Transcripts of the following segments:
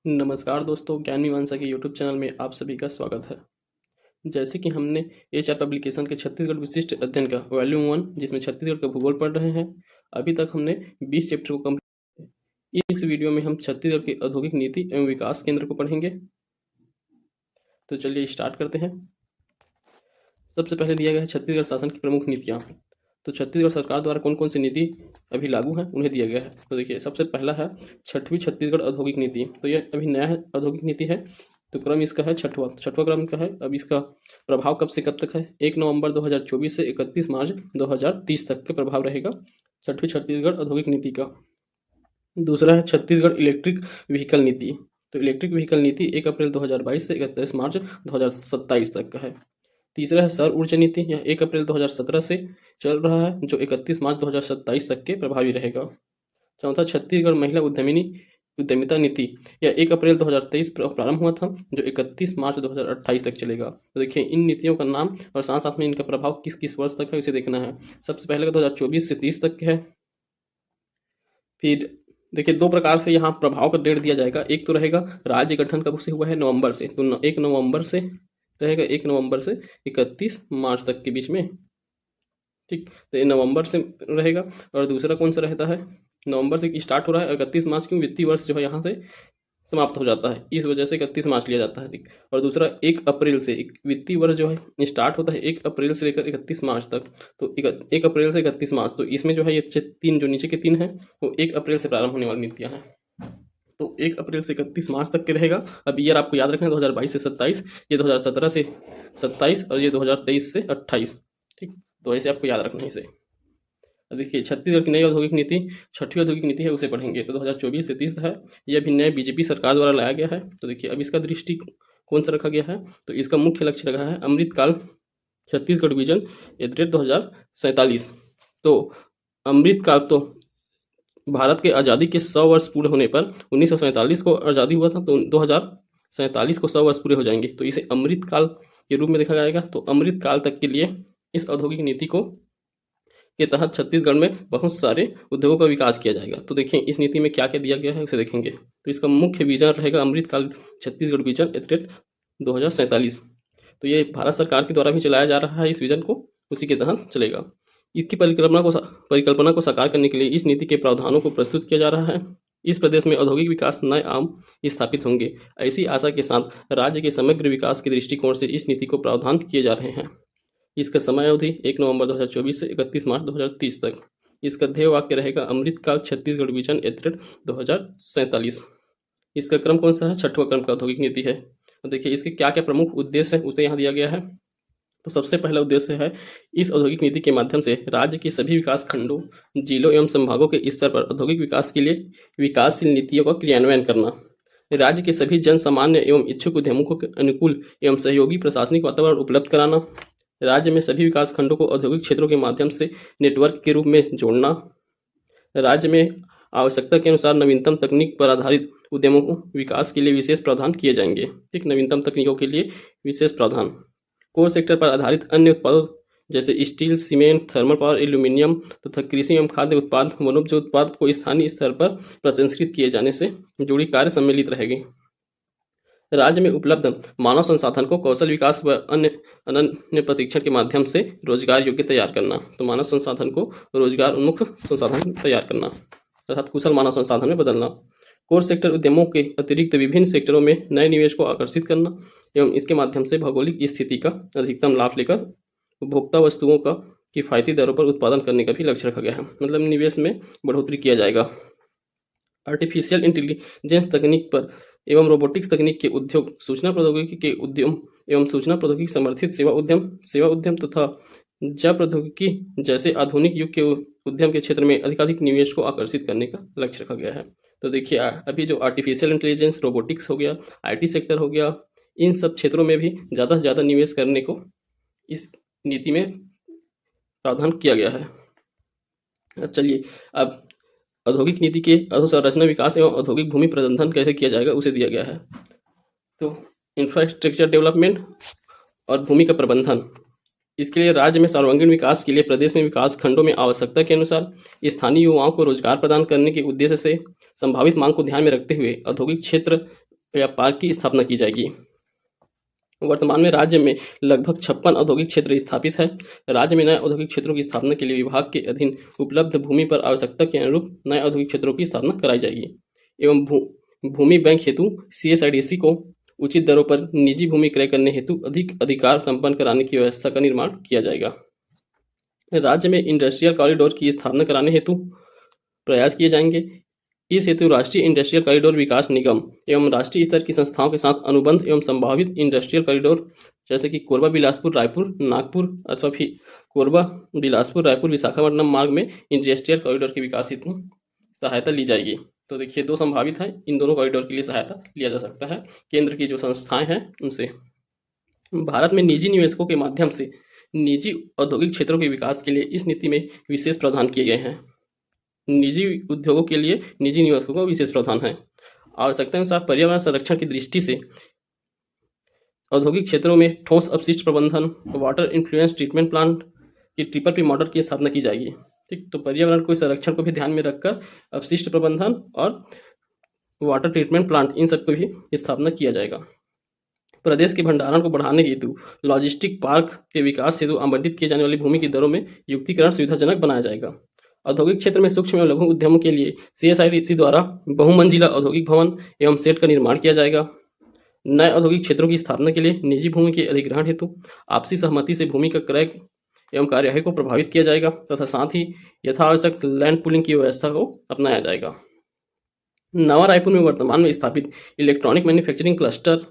नमस्कार दोस्तों, ज्ञान मीमांसा के यूट्यूब चैनल में आप सभी का स्वागत है। जैसे कि हमने एचआर पब्लिकेशन के छत्तीसगढ़ विशिष्ट अध्ययन का वॉल्यूम 1 जिसमें छत्तीसगढ़ का भूगोल पढ़ रहे हैं, अभी तक हमने 20 चैप्टर को कंप्लीट। इस वीडियो में हम छत्तीसगढ़ की औद्योगिक नीति एवं विकास केंद्र को पढ़ेंगे। तो चलिए स्टार्ट करते हैं। सबसे पहले दिया गया है छत्तीसगढ़ शासन की प्रमुख नीतियाँ। तो छत्तीसगढ़ सरकार द्वारा कौन कौन सी नीति अभी लागू है उन्हें दिया गया है। तो देखिए, सबसे पहला है छठवीं छत्तीसगढ़ औद्योगिक नीति। तो यह अभी नया है, औद्योगिक नीति है। तो क्रम इसका है छठवां क्रम का है। अब इसका प्रभाव कब से कब तक है? 1 नवंबर 2024 से 31 मार्च 2030 तक के प्रभाव रहेगा छठवीं छत्तीसगढ़ औद्योगिक नीति का। दूसरा है छत्तीसगढ़ इलेक्ट्रिक व्हीकल नीति। तो इलेक्ट्रिक व्हीकल नीति 1 अप्रैल 2022 से 31 मार्च 2027 तक का है। तीसरा है सौर ऊर्जा नीति। यह 1 अप्रैल 2017 से चल रहा है, जो 31 मार्च 2027 तक के प्रभावी रहेगा। चौथा छत्तीसगढ़ महिला उद्यमिता नीति। यह 1 अप्रैल 2023 प्रारंभ हुआ था, जो 31 मार्च 2028 तक चलेगा। तो देखिए, इन नीतियों का नाम और साथ साथ में इनका प्रभाव किस किस वर्ष तक है उसे देखना है। सबसे पहले का 2024 से 30 तक है। फिर देखिए, दो प्रकार से यहाँ प्रभाव का डेट दिया जाएगा। एक तो रहेगा राज्य गठन कब से हुआ है, नवंबर से। तो 1 नवंबर से रहेगा, 1 नवंबर से 31 मार्च तक के बीच में। ठीक, तो ये नवंबर से रहेगा। और दूसरा कौन सा रहता है, नवंबर से स्टार्ट हो रहा है, 31 मार्च क्यों, वित्तीय वर्ष जो है यहाँ से समाप्त हो जाता है, इस वजह से 31 मार्च लिया जाता है। ठीक, और दूसरा 1 अप्रैल से, वित्तीय वर्ष जो है स्टार्ट होता है 1 अप्रैल से लेकर 31 मार्च तक। तो 1 अप्रैल से 31 मार्च, तो इसमें जो है ये तीन जो नीचे के तीन हैं वो 1 अप्रैल से प्रारंभ होने वाली नीतियाँ हैं। तो 1 अप्रैल से 31 मार्च तक के रहेगा। अब ईयर आपको याद रखना है 2022 से 27, ये 2017 से 27 और ये 2023 से 28। ठीक, तो ऐसे आपको याद रखना है इसे। देखिए, छत्तीसगढ़ की नई औद्योगिक नीति, छठी औद्योगिक नीति है, उसे पढ़ेंगे। तो 2024 से 30 है। ये अभी नए बीजेपी सरकार द्वारा लाया गया है। तो देखिए, अब इसका दृष्टि कौन सा रखा गया है, तो इसका मुख्य लक्ष्य रखा है अमृतकाल छत्तीसगढ़ विजन एट 2047। तो अमृतकाल तो भारत के आज़ादी के 100 वर्ष पूरे होने पर 1947 को आज़ादी हुआ था, तो 2047 को 100 वर्ष पूरे हो जाएंगे, तो इसे अमृतकाल के रूप में देखा जाएगा। तो अमृतकाल तक के लिए इस औद्योगिक नीति को के तहत छत्तीसगढ़ में बहुत सारे उद्योगों का विकास किया जाएगा। तो देखिए, इस नीति में क्या क्या दिया गया है उसे देखेंगे। तो इसका मुख्य विजन रहेगा अमृतकाल छत्तीसगढ़ विजन एट 2047। तो ये भारत सरकार के द्वारा भी चलाया जा रहा है, इस विजन को उसी के तहत चलेगा। इसकी परिकल्पना को साकार करने के लिए इस नीति के प्रावधानों को प्रस्तुत किया जा रहा है। इस प्रदेश में औद्योगिक विकास नए आम स्थापित होंगे, ऐसी आशा के साथ राज्य के समग्र विकास के दृष्टिकोण से इस नीति को प्रावधान किए जा रहे हैं। इसका समय अवधि 1 नवंबर 2024 से 31 मार्च 2030 तक। इसका ध्येय वाक्य रहेगा अमृतकाल छत्तीसगढ़ विजन एट 2047। इसका क्रम कौन सा है, छठवां क्रम का औद्योगिक नीति है। तो देखिए, इसके क्या क्या प्रमुख उद्देश्य है उसे यहाँ दिया गया है। तो सबसे पहला उद्देश्य है इस औद्योगिक नीति के माध्यम से राज्य के सभी विकास खंडों, जिलों एवं संभागों के स्तर पर औद्योगिक विकास के लिए विकासशील नीतियों का क्रियान्वयन करना। राज्य के सभी जन सामान्य एवं इच्छुक उद्यमों को अनुकूल एवं सहयोगी प्रशासनिक वातावरण उपलब्ध कराना। राज्य में सभी विकास खंडों को औद्योगिक क्षेत्रों के माध्यम से नेटवर्क के रूप में जोड़ना। राज्य में आवश्यकता के अनुसार नवीनतम तकनीक पर आधारित उद्यमों को विकास के लिए विशेष प्रावधान किए जाएंगे। ठीक, नवीनतम तकनीकों के लिए विशेष प्रावधान। कोर सेक्टर पर आधारित अन्य उत्पादों जैसे steel, cement, thermal power, aluminium तथा कृषि एवं खाद्य उत्पाद, वनोपज उत्पाद को स्थानीय स्तर पर प्रसंस्कृत किए जाने से जुड़ी कार्य सम्मिलित रहेगी। राज्य में उपलब्ध मानव संसाधन को कौशल विकास व अन्य प्रशिक्षण के माध्यम से रोजगार योग्य तैयार करना। तो मानव संसाधन को रोजगार उन्मुख संसाधन तैयार करना अर्थात कुशल मानव संसाधन में बदलना। कोर सेक्टर उद्यमों के अतिरिक्त विभिन्न सेक्टरों में नए निवेश को आकर्षित करना एवं इसके माध्यम से भौगोलिक स्थिति का अधिकतम लाभ लेकर उपभोक्ता वस्तुओं का किफायती दरों पर उत्पादन करने का भी लक्ष्य रखा गया है। मतलब निवेश में बढ़ोतरी किया जाएगा। आर्टिफिशियल इंटेलिजेंस तकनीक पर एवं रोबोटिक्स तकनीक के उद्योग, सूचना प्रौद्योगिकी के उद्यम एवं सूचना प्रौद्योगिकी समर्थित सेवा उद्यम तथा जैव प्रौद्योगिकी जैसे आधुनिक युग के उद्यम के क्षेत्र में अधिकाधिक निवेश को आकर्षित करने का लक्ष्य रखा गया है। तो देखिए, अभी जो आर्टिफिशियल इंटेलिजेंस, रोबोटिक्स हो गया, आईटी सेक्टर हो गया, इन सब क्षेत्रों में भी ज़्यादा से ज़्यादा निवेश करने को इस नीति में प्रावधान किया गया है। अब चलिए, अब औद्योगिक नीति के अधोसंरचना विकास एवं औद्योगिक भूमि प्रबंधन कैसे किया जाएगा उसे दिया गया है। तो इंफ्रास्ट्रक्चर डेवलपमेंट और भूमि का प्रबंधन, इसके लिए राज्य में सर्वांगीण विकास के लिए प्रदेश में विकास खंडों में आवश्यकता के अनुसार स्थानीय युवाओं को रोजगार प्रदान करने के उद्देश्य से संभावित मांग को ध्यान में रखते हुए औद्योगिक क्षेत्र या पार्क की स्थापना की जाएगी। वर्तमान में राज्य में लगभग 56 औद्योगिक क्षेत्र स्थापित है। राज्य में नए औद्योगिक क्षेत्रों की स्थापना के लिए विभाग के अधीन उपलब्ध भूमि पर आवश्यकता के अनुरूप नए औद्योगिक क्षेत्रों की स्थापना कराई जाएगी एवं भूमि बैंक हेतु CSIDC को उचित दरों पर निजी भूमि क्रय करने हेतु अधिक अधिकार संपन्न कराने की व्यवस्था का निर्माण किया जाएगा। राज्य में इंडस्ट्रियल कॉरिडोर की स्थापना कराने हेतु प्रयास किए जाएंगे। इस हेतु राष्ट्रीय इंडस्ट्रियल कॉरिडोर विकास निगम एवं राष्ट्रीय स्तर की संस्थाओं के साथ अनुबंध एवं संभावित इंडस्ट्रियल कॉरिडोर जैसे कि कोरबा बिलासपुर रायपुर नागपुर अथवा फिर कोरबा बिलासपुर रायपुर विशाखापट्टनम मार्ग में इंडस्ट्रियल कॉरिडोर के विकास हेतु सहायता ली जाएगी। तो देखिए 2 संभावित है, इन दोनों कॉरिडोर के लिए सहायता लिया जा सकता है केंद्र की जो संस्थाएं हैं उनसे। भारत में निजी निवेशकों के माध्यम से निजी औद्योगिक क्षेत्रों के विकास के लिए इस नीति में विशेष प्रावधान किए गए हैं। निजी उद्योगों के लिए निजी निवेशकों का विशेष प्रावधान है। आवश्यकता अनुसार पर्यावरण संरक्षण की दृष्टि से औद्योगिक क्षेत्रों में ठोस अपशिष्ट प्रबंधन, वाटर इन्फ्लुएंस ट्रीटमेंट प्लांट की ट्रिपल P मॉडल की स्थापना की जाएगी। ठीक, तो पर्यावरण को संरक्षण को भी ध्यान में रखकर अपशिष्ट प्रबंधन और वाटर ट्रीटमेंट प्लांट इन सबको भी स्थापना किया जाएगा। प्रदेश के भंडारण को बढ़ाने हेतु लॉजिस्टिक पार्क के विकास हेतु आवंटित किए जाने वाली भूमि की दरों में युक्तिकरण सुविधाजनक बनाया जाएगा। औद्योगिक क्षेत्र में सूक्ष्म एवं लघु उद्यमों के लिए CSIDC द्वारा बहुमंजिला औद्योगिक भवन एवं सेट का निर्माण किया जाएगा। नए औद्योगिक क्षेत्रों की स्थापना के लिए निजी भूमि के अधिग्रहण हेतु आपसी सहमति से भूमि का क्रय एवं कार्यवाही को प्रभावित किया जाएगा तथा साथ ही यथावश्यक लैंड पूलिंग की व्यवस्था को अपनाया जाएगा। नवा रायपुर में वर्तमान में स्थापित इलेक्ट्रॉनिक मैन्युफैक्चरिंग क्लस्टर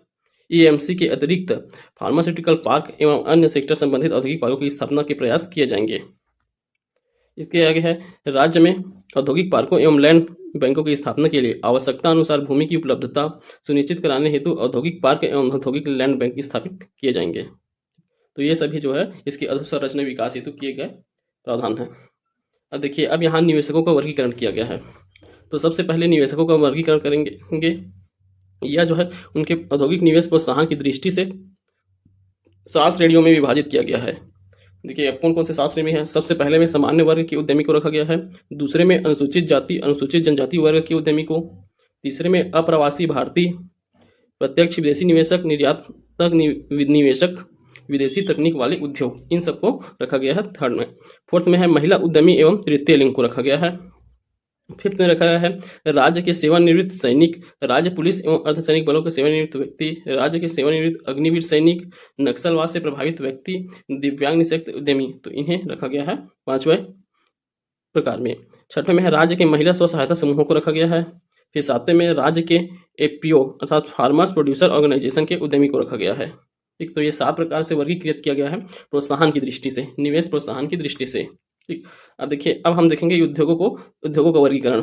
EMC के अतिरिक्त फार्मास्यूटिकल पार्क एवं अन्य सेक्टर संबंधित औद्योगिक पार्कों की स्थापना के प्रयास किए जाएंगे। इसके आगे है राज्य में औद्योगिक पार्कों एवं लैंड बैंकों की स्थापना के लिए आवश्यकता अनुसार भूमि की उपलब्धता सुनिश्चित कराने हेतु औद्योगिक पार्क एवं औद्योगिक लैंड बैंक स्थापित किए जाएंगे। तो ये सभी जो है इसके अधोसंरचना विकास हेतु किए गए प्रावधान है। अब देखिए, अब यहाँ निवेशकों का वर्गीकरण किया गया है। तो सबसे पहले निवेशकों का वर्गीकरण करेंगे या जो है उनके औद्योगिक निवेश प्रोत्साहन की दृष्टि से 7 श्रेणियों में विभाजित किया गया है। देखिए अब कौन कौन से 7 श्रेणी हैं। सबसे पहले में सामान्य वर्ग के उद्यमी को रखा गया है। दूसरे में अनुसूचित जाति अनुसूचित जनजाति वर्ग के उद्यमी को। तीसरे में अप्रवासी भारतीय, प्रत्यक्ष विदेशी निवेशक, निर्यातक निवेशक, विदेशी तकनीक वाले उद्योग, इन सबको रखा गया है थर्ड में। फोर्थ में है महिला उद्यमी एवं तृतीय लिंग को रखा गया है। फिफ्थ में रखा गया है राज्य के सेवानिवृत्त सैनिक, राज्य पुलिस एवं अर्धसैनिक बलों के सेवानिवृत्त व्यक्ति, राज्य के सेवानिवृत्त अग्निवीर सैनिक, नक्सलवाद से प्रभावित व्यक्ति, दिव्यांग निःशक्त उद्यमी, तो इन्हें रखा गया है 5वें प्रकार में। छठवें में है राज्य के महिला स्व सहायता समूहों को रखा गया है। फिर 7वें में राज्य के FPO अर्थात फार्मर्स प्रोड्यूसर ऑर्गेनाइजेशन के उद्यमी को रखा गया है। ठीक, तो ये 7 प्रकार से वर्गीकृत किया गया है प्रोत्साहन की दृष्टि से, निवेश प्रोत्साहन की दृष्टि से। ठीक, अब देखिए अब हम देखेंगे उद्योगों का वर्गीकरण।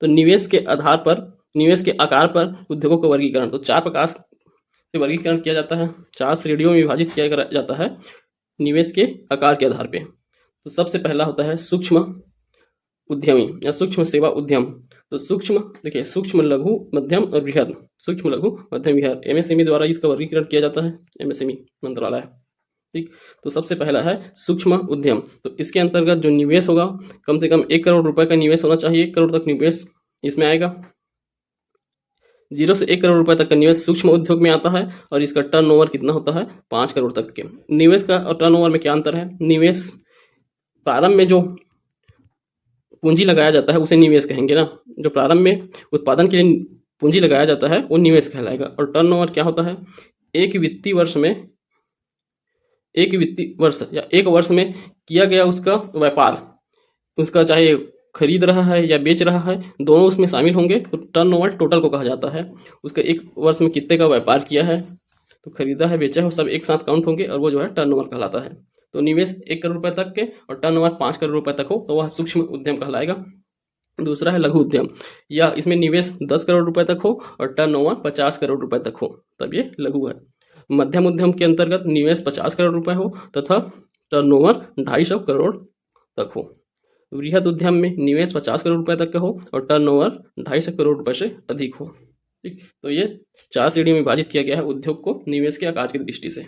तो निवेश के आधार पर, निवेश के आकार पर उद्योगों का वर्गीकरण तो 4 प्रकार से वर्गीकरण किया जाता है, 4 श्रेणियों में विभाजित किया जाता है निवेश के आकार के आधार पे। तो सबसे पहला होता है सूक्ष्म उद्यमी या सूक्ष्म सेवा उद्यम। तो सूक्ष्म, देखिए सूक्ष्म लघु मध्यम और बृहद, सूक्ष्म लघु मध्यम बृहद MSME द्वारा इसका वर्गीकरण किया जाता है, MSME मंत्रालय। ठीक, तो सबसे पहला है सूक्ष्म उद्यम। तो इसके अंतर्गत जो निवेश होगा कम से कम 1 करोड़ रुपए का निवेश होना चाहिए। 1 करोड़ तक निवेश इसमें आएगा। 0 से 1 करोड़ रुपए तक का निवेश सूक्ष्म उद्योग में आता है और इसका टर्नओवर कितना होता है 5 करोड़ तक के। निवेश का और टर्नओवर में क्या अंतर है। निवेश प्रारंभ में जो पूंजी लगाया जाता है उसे निवेश कहेंगे ना, जो प्रारंभ में उत्पादन के लिए पूंजी लगाया जाता है वो निवेश कहलाएगा। और टर्नओवर क्या होता है, एक वित्तीय वर्ष या 1 वर्ष में किया गया उसका व्यापार, उसका चाहे खरीद रहा है या बेच रहा है, दोनों उसमें शामिल होंगे तो टर्नओवर टोटल को कहा जाता है। उसका 1 वर्ष में कितने का व्यापार किया है, तो खरीदा है बेचा है, वो सब एक साथ काउंट होंगे और वो जो है टर्नओवर कहलाता है। तो निवेश 1 करोड़ रुपए तक के और टर्नओवर 5 करोड़ रुपए तक हो तो वह सूक्ष्म उद्यम कहलाएगा। दूसरा है लघु उद्यम, या इसमें निवेश 10 करोड़ रुपए तक हो और टर्नओवर 50 करोड़ रुपए तक हो, तब ये लघु है। मध्यम उद्यम के अंतर्गत निवेश 50 करोड़ रुपए हो तथा टर्नओवर 250 करोड़ तक हो। वृहद उद्यम में निवेश 50 करोड़ रुपए तक का हो और टर्नओवर 250 करोड़ रुपए से अधिक हो। ठीक, तो ये 4 श्रेणी में विभाजित किया गया है उद्योग को निवेश के आकार की दृष्टि से।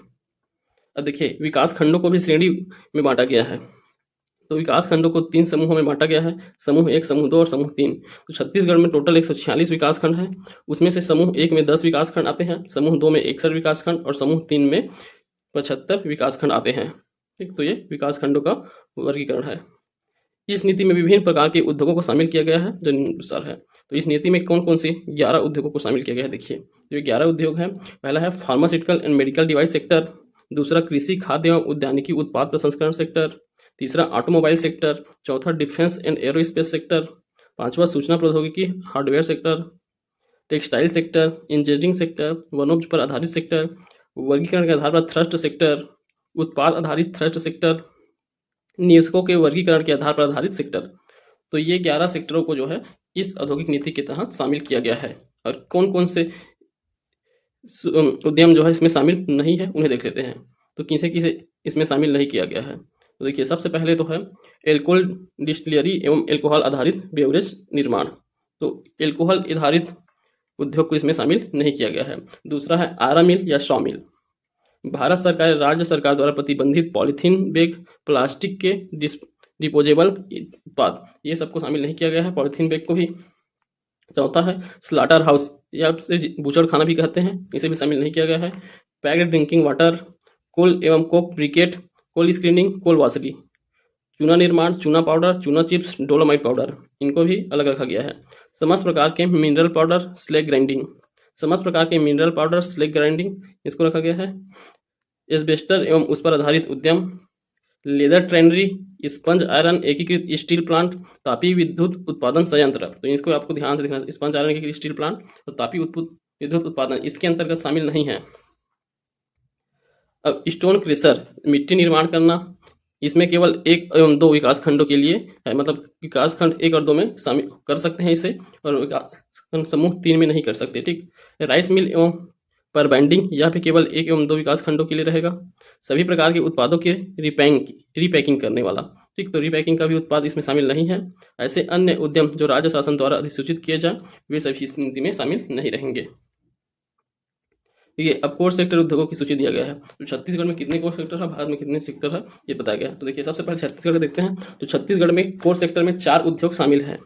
अब देखिए विकास खंडों को भी श्रेणी में बांटा गया है। तो विकास खंडों को 3 समूहों में बांटा गया है, समूह 1, समूह 2 और समूह 3। तो छत्तीसगढ़ में टोटल 146 विकास खंड है। उसमें से समूह 1 में 10 विकास खंड आते हैं, समूह 2 में 61 विकास खंड और समूह 3 में 75 विकास खंड आते हैं। ठीक, तो ये विकास खंडों का वर्गीकरण है। इस नीति में विभिन्न प्रकार के उद्योगों को शामिल किया गया है जो निम्नानुसार है। तो इस नीति में कौन कौन से 11 उद्योगों को शामिल किया गया है, देखिए जो 11 उद्योग है, पहला है pharmaceutical and medical device sector, दूसरा कृषि खाद्य एवं उद्यानिकी उत्पाद प्रसंस्करण सेक्टर, तीसरा ऑटोमोबाइल सेक्टर, चौथा डिफेंस एंड एरोस्पेस सेक्टर, पांचवा सूचना प्रौद्योगिकी hardware sector, textile sector, engineering sector, वनोपज पर आधारित सेक्टर, वर्गीकरण के आधार पर थ्रस्ट सेक्टर, उत्पाद आधारित थ्रस्ट सेक्टर, निवेशकों के वर्गीकरण के आधार पर आधारित सेक्टर। तो ये 11 सेक्टरों को जो है इस औद्योगिक नीति के तहत शामिल किया गया है। और कौन कौन से उद्यम जो है इसमें शामिल नहीं है उन्हें देख लेते हैं। तो किसे किसे इसमें शामिल नहीं किया गया है, तो देखिए सबसे पहले तो है एल्कोहल डिस्टिलरी एवं एल्कोहल आधारित बेवरेज निर्माण। तो एल्कोहल आधारित उद्योग को इसमें शामिल नहीं किया गया है। दूसरा है आरा मिल या सॉ मिल। भारत सरकार राज्य सरकार द्वारा प्रतिबंधित पॉलीथीन बैग, प्लास्टिक के डिस्पोजेबल उत्पाद, ये सबको शामिल नहीं किया गया है, पॉलीथीन बैग को भी। चौथा है स्लाटर हाउस या बूचड़ खाना भी कहते हैं, इसे भी शामिल नहीं किया गया है। पैक्ड ड्रिंकिंग वाटर, कोल एवं कोक ब्रिकेट, कोल स्क्रीनिंग, कोल वाशरी, चूना निर्माण, चूना पाउडर, चूना चिप्स, डोलोमाइट पाउडर, इनको भी अलग रखा गया है। समस्त प्रकार के मिनरल पाउडर, स्लैग ग्राइंडिंग, समस्त प्रकार के मिनरल पाउडर, स्लैग ग्राइंडिंग, इसको रखा गया है। एस्बेस्टर एवं उस पर आधारित उद्यम, लेदर ट्रेनरी, स्पंज आयरन एकीकृत स्टील प्लांट, तापीय विद्युत उत्पादन संयंत्र, तो इसको आपको ध्यान से देखना, स्पंज आयरन एकीकृत स्टील प्लांट और तापीय विद्युत उत्पादन इसके अंतर्गत शामिल नहीं है। अब स्टोन क्रेशर, मिट्टी निर्माण करना, इसमें केवल 1 एवं 2 विकास खंडों के लिए है, मतलब विकास खंड 1 और 2 में शामिल कर सकते हैं इसे, और विकास खंड समूह 3 में नहीं कर सकते। ठीक, राइस मिल एवं पर बाइंडिंग, यह भी केवल 1 एवं 2 विकास खंडों के लिए रहेगा। सभी प्रकार के उत्पादों के रीपैकिंग करने वाला, ठीक, तो रीपैकिंग का भी उत्पाद इसमें शामिल नहीं है। ऐसे अन्य उद्यम जो राज्य शासन द्वारा अधिसूचित किए जाए वे सभी इस नीति में शामिल नहीं रहेंगे। ठीक है, अब कोर सेक्टर उद्योगों की सूची दिया गया है। तो छत्तीसगढ़ में कितने कोर सेक्टर है, भारत में कितने सेक्टर है, ये बताया गया है। तो देखिए सबसे पहले छत्तीसगढ़ देखते हैं। तो छत्तीसगढ़ में कोर सेक्टर में 4 उद्योग शामिल है।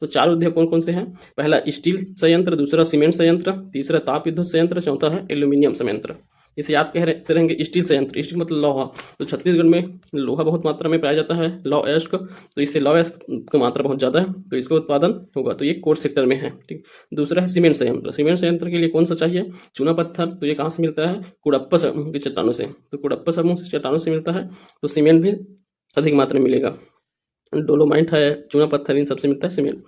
तो 4 उद्योग कौन कौन से हैं? पहला स्टील संयंत्र, दूसरा सीमेंट संयंत्र, तीसरा ताप विद्युत संयंत्र, चौथा है एल्यूमिनियम संयंत्र। इसे याद कह रहे रहेंगे स्टील संयंत्र, स्टील मतलब लोहा। तो छत्तीसगढ़ में लोहा बहुत मात्रा में पाया जाता है, लौ एस्क, तो इससे लौ एस्क की मात्रा बहुत ज़्यादा है, तो इसका उत्पादन होगा, तो ये कोर सेक्टर में है। ठीक, दूसरा है सीमेंट संयंत्र। सीमेंट संयंत्र के लिए कौन सा चाहिए? चूना पत्थर, तो ये कहाँ से मिलता है? कुड़प्पा समूह की चट्टानों से, तो कुड़प्पा समूह से चट्टानों से मिलता है, तो सीमेंट भी अधिक मात्रा में मिलेगा। डोलोमाइट है, चूना पत्थर, इन सबसे मिलता है सीमेंट।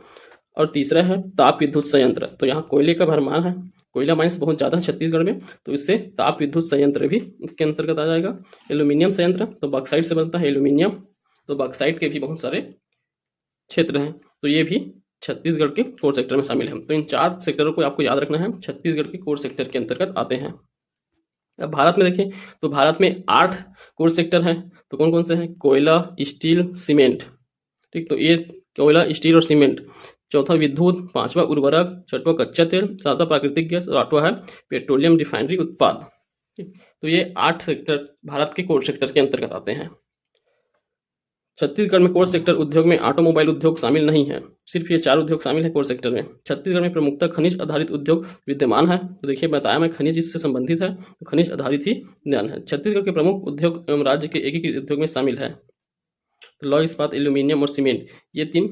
और तीसरा है ताप विद्युत संयंत्र, तो यहाँ कोयले का भरमार है, कोयला माइंस बहुत ज़्यादा है छत्तीसगढ़ में, तो इससे ताप विद्युत संयंत्र भी इसके अंतर्गत आ जाएगा। एल्यूमिनियम संयंत्र, तो बॉक्साइट से बनता है एल्यूमिनियम, तो बॉक्साइट के भी बहुत सारे क्षेत्र हैं, तो ये भी छत्तीसगढ़ के कोर सेक्टर में शामिल है। तो इन 4 सेक्टरों को आपको याद रखना है, छत्तीसगढ़ के कोर सेक्टर के अंतर्गत आते हैं। अब भारत में देखें तो भारत में 8 कोर सेक्टर हैं। तो कौन कौन से हैं? कोयला, स्टील, सीमेंट, ठीक, तो ये कोयला, स्टील और सीमेंट। चौथा विद्युत, पांचवा उर्वरक, छठवां कच्चा तेल, सातवां प्राकृतिक गैस और आठवां है पेट्रोलियम रिफाइनरी उत्पाद। तो ये 8 सेक्टर भारत के कोर सेक्टर के अंतर्गत आते हैं। छत्तीसगढ़ में कोर सेक्टर उद्योग में ऑटोमोबाइल उद्योग शामिल नहीं है, सिर्फ ये 4 उद्योग शामिल है कोर सेक्टर में। छत्तीसगढ़ में प्रमुखतः खनिज आधारित उद्योग विद्यमान है। तो देखिए बताया मैं, खनिज इससे संबंधित है, तो खनिज आधारित ही ज्ञान है। छत्तीसगढ़ के प्रमुख उद्योग एवं राज्य के एकीकृत उद्योग में शामिल है लौह इस्पात, एल्यूमिनियम और सीमेंट, ये 3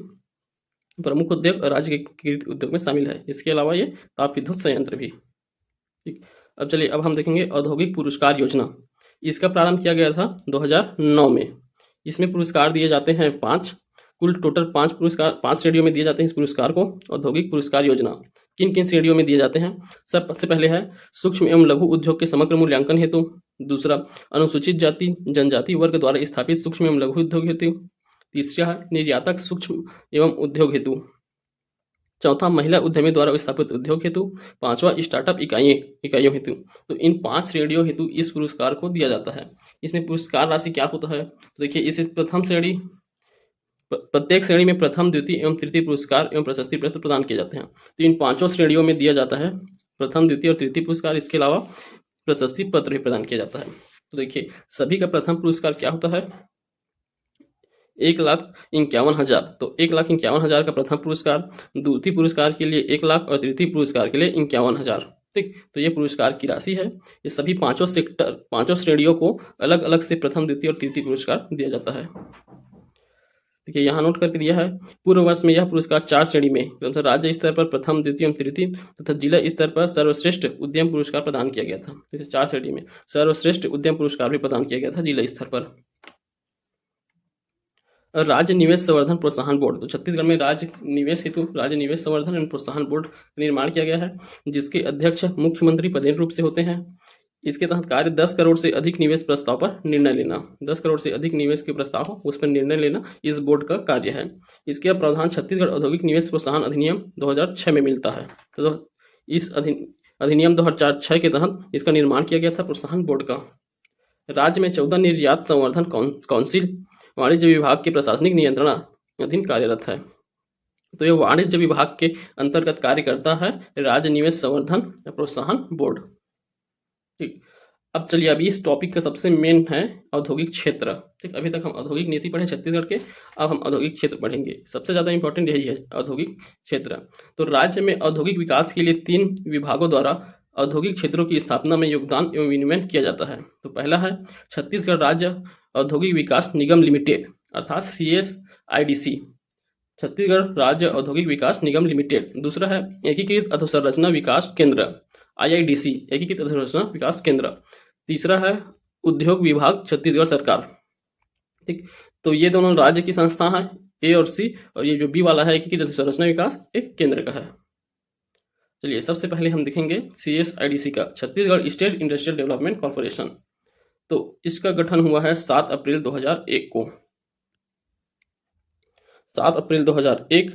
प्रमुख उद्योग और राज्य के उद्योग में शामिल है। इसके अलावा ये ताप विद्युत संयंत्र भी। ठीक, अब चलिए अब हम देखेंगे औद्योगिक पुरस्कार योजना। इसका प्रारंभ किया गया था 2009 में। इसमें पुरस्कार दिए जाते हैं 5, कुल टोटल 5 पुरस्कार 5 श्रेणियों में दिए जाते हैं इस पुरस्कार को। औद्योगिक पुरस्कार योजना किन किन श्रेणियों में दिए जाते हैं? सबसे पहले है सूक्ष्म एवं लघु उद्योग के समग्र मूल्यांकन हेतु, दूसरा अनुसूचित जाति जनजाति वर्ग द्वारा स्थापित सूक्ष्म एवं लघु उद्योग हेतु, तीसरा है निर्यातक सूक्ष्म एवं उद्योग हेतु, चौथा महिला उद्यमी द्वारा स्थापित उद्योग हेतु, पांचवा स्टार्टअप इकाइयों हेतु। तो इन 5 श्रेणियों हेतु इस पुरस्कार को दिया जाता है। इसमें पुरस्कार राशि क्या होता है? तो देखिए इस प्रथम श्रेणी, प्रत्येक श्रेणी में प्रथम, द्वितीय एवं तृतीय पुरस्कार एवं प्रशस्ति पत्र प्रदान किए जाते हैं। तो इन 5 श्रेणियों में दिया जाता है प्रथम, द्वितीय और तृतीय पुरस्कार। इसके अलावा प्रशस्ति पत्र भी प्रदान किया जाता है। तो देखिए सभी का प्रथम पुरस्कार क्या होता है? 1,51,000। तो 1,51,000 का प्रथम पुरस्कार, द्वितीय पुरस्कार के लिए 1,00,000 और तृतीय पुरस्कार के लिए 51,000। ठीक, तो ये पुरस्कार की राशि है। ये सभी पांचों श्रेणियों को अलग अलग से प्रथम, द्वितीय और तृतीय पुरस्कार दिया जाता है। देखिए यहाँ नोट करके दिया है, पूर्व वर्ष में यह पुरस्कार 4 श्रेणी में क्रमशः राज्य स्तर पर प्रथम, द्वितीय एवं तृतीय तथा जिला स्तर पर सर्वश्रेष्ठ उद्यम पुरस्कार प्रदान किया गया था। जैसे 4 श्रेणी में सर्वश्रेष्ठ उद्यम पुरस्कार भी प्रदान किया गया था जिला स्तर पर। राज्य निवेश संवर्धन प्रोत्साहन बोर्ड, तो छत्तीसगढ़ में राज्य निवेश हेतु राज्य निवेश संवर्धन एवं प्रोत्साहन बोर्ड का निर्माण किया गया है, जिसके अध्यक्ष मुख्यमंत्री पदेन रूप से होते हैं। इसके तहत कार्य 10 करोड़ से अधिक निवेश प्रस्ताव पर निर्णय लेना, 10 करोड़ से अधिक निवेश के प्रस्ताव हो उस पर निर्णय लेना इस बोर्ड का कार्य है। इसके प्रावधान छत्तीसगढ़ औद्योगिक निवेश प्रोत्साहन अधिनियम 2006 में मिलता है। तो इस अधिनियम 2006 के तहत इसका निर्माण किया गया था प्रोत्साहन बोर्ड का। राज्य में 14 निर्यात संवर्धन काउंसिल वाणिज्य विभाग के प्रशासनिक नियंत्रण अधीन कार्यरत है। तो ये वाणिज्य विभाग के अंतर्गत कार्य करता है राज्य निवेश संवर्धन प्रोत्साहन बोर्ड। ठीक, अब चलिए अभी इस टॉपिक का सबसे मेन है औद्योगिक क्षेत्र। ठीक, अभी तक हम औद्योगिक नीति पढ़े छत्तीसगढ़ के, अब हम औद्योगिक क्षेत्र पढ़ेंगे। सबसे ज्यादा इंपॉर्टेंट यही है औद्योगिक क्षेत्र। तो राज्य में औद्योगिक विकास के लिए 3 विभागों द्वारा औद्योगिक क्षेत्रों की स्थापना में योगदान एवं विनियमन किया जाता है। तो पहला है छत्तीसगढ़ राज्य औद्योगिक विकास निगम लिमिटेड अर्थात CSIDC, छत्तीसगढ़ राज्य औद्योगिक विकास निगम लिमिटेड। दूसरा है एकीकृत अधोसंरचना विकास केंद्र IIDC, एकीकृत अधोसंरचना विकास केंद्र। तीसरा है उद्योग विभाग छत्तीसगढ़ सरकार। ठीक, तो ये दोनों राज्य की संस्था है A और C, और ये जो B वाला है एकीकृत अधोसंरचना विकास एक केंद्र का है। चलिए सबसे पहले हम देखेंगे CSIDC का, Chhattisgarh state industrial development corporation. तो इसका गठन हुआ है 7 अप्रैल 2001 को। 7 अप्रैल 2001।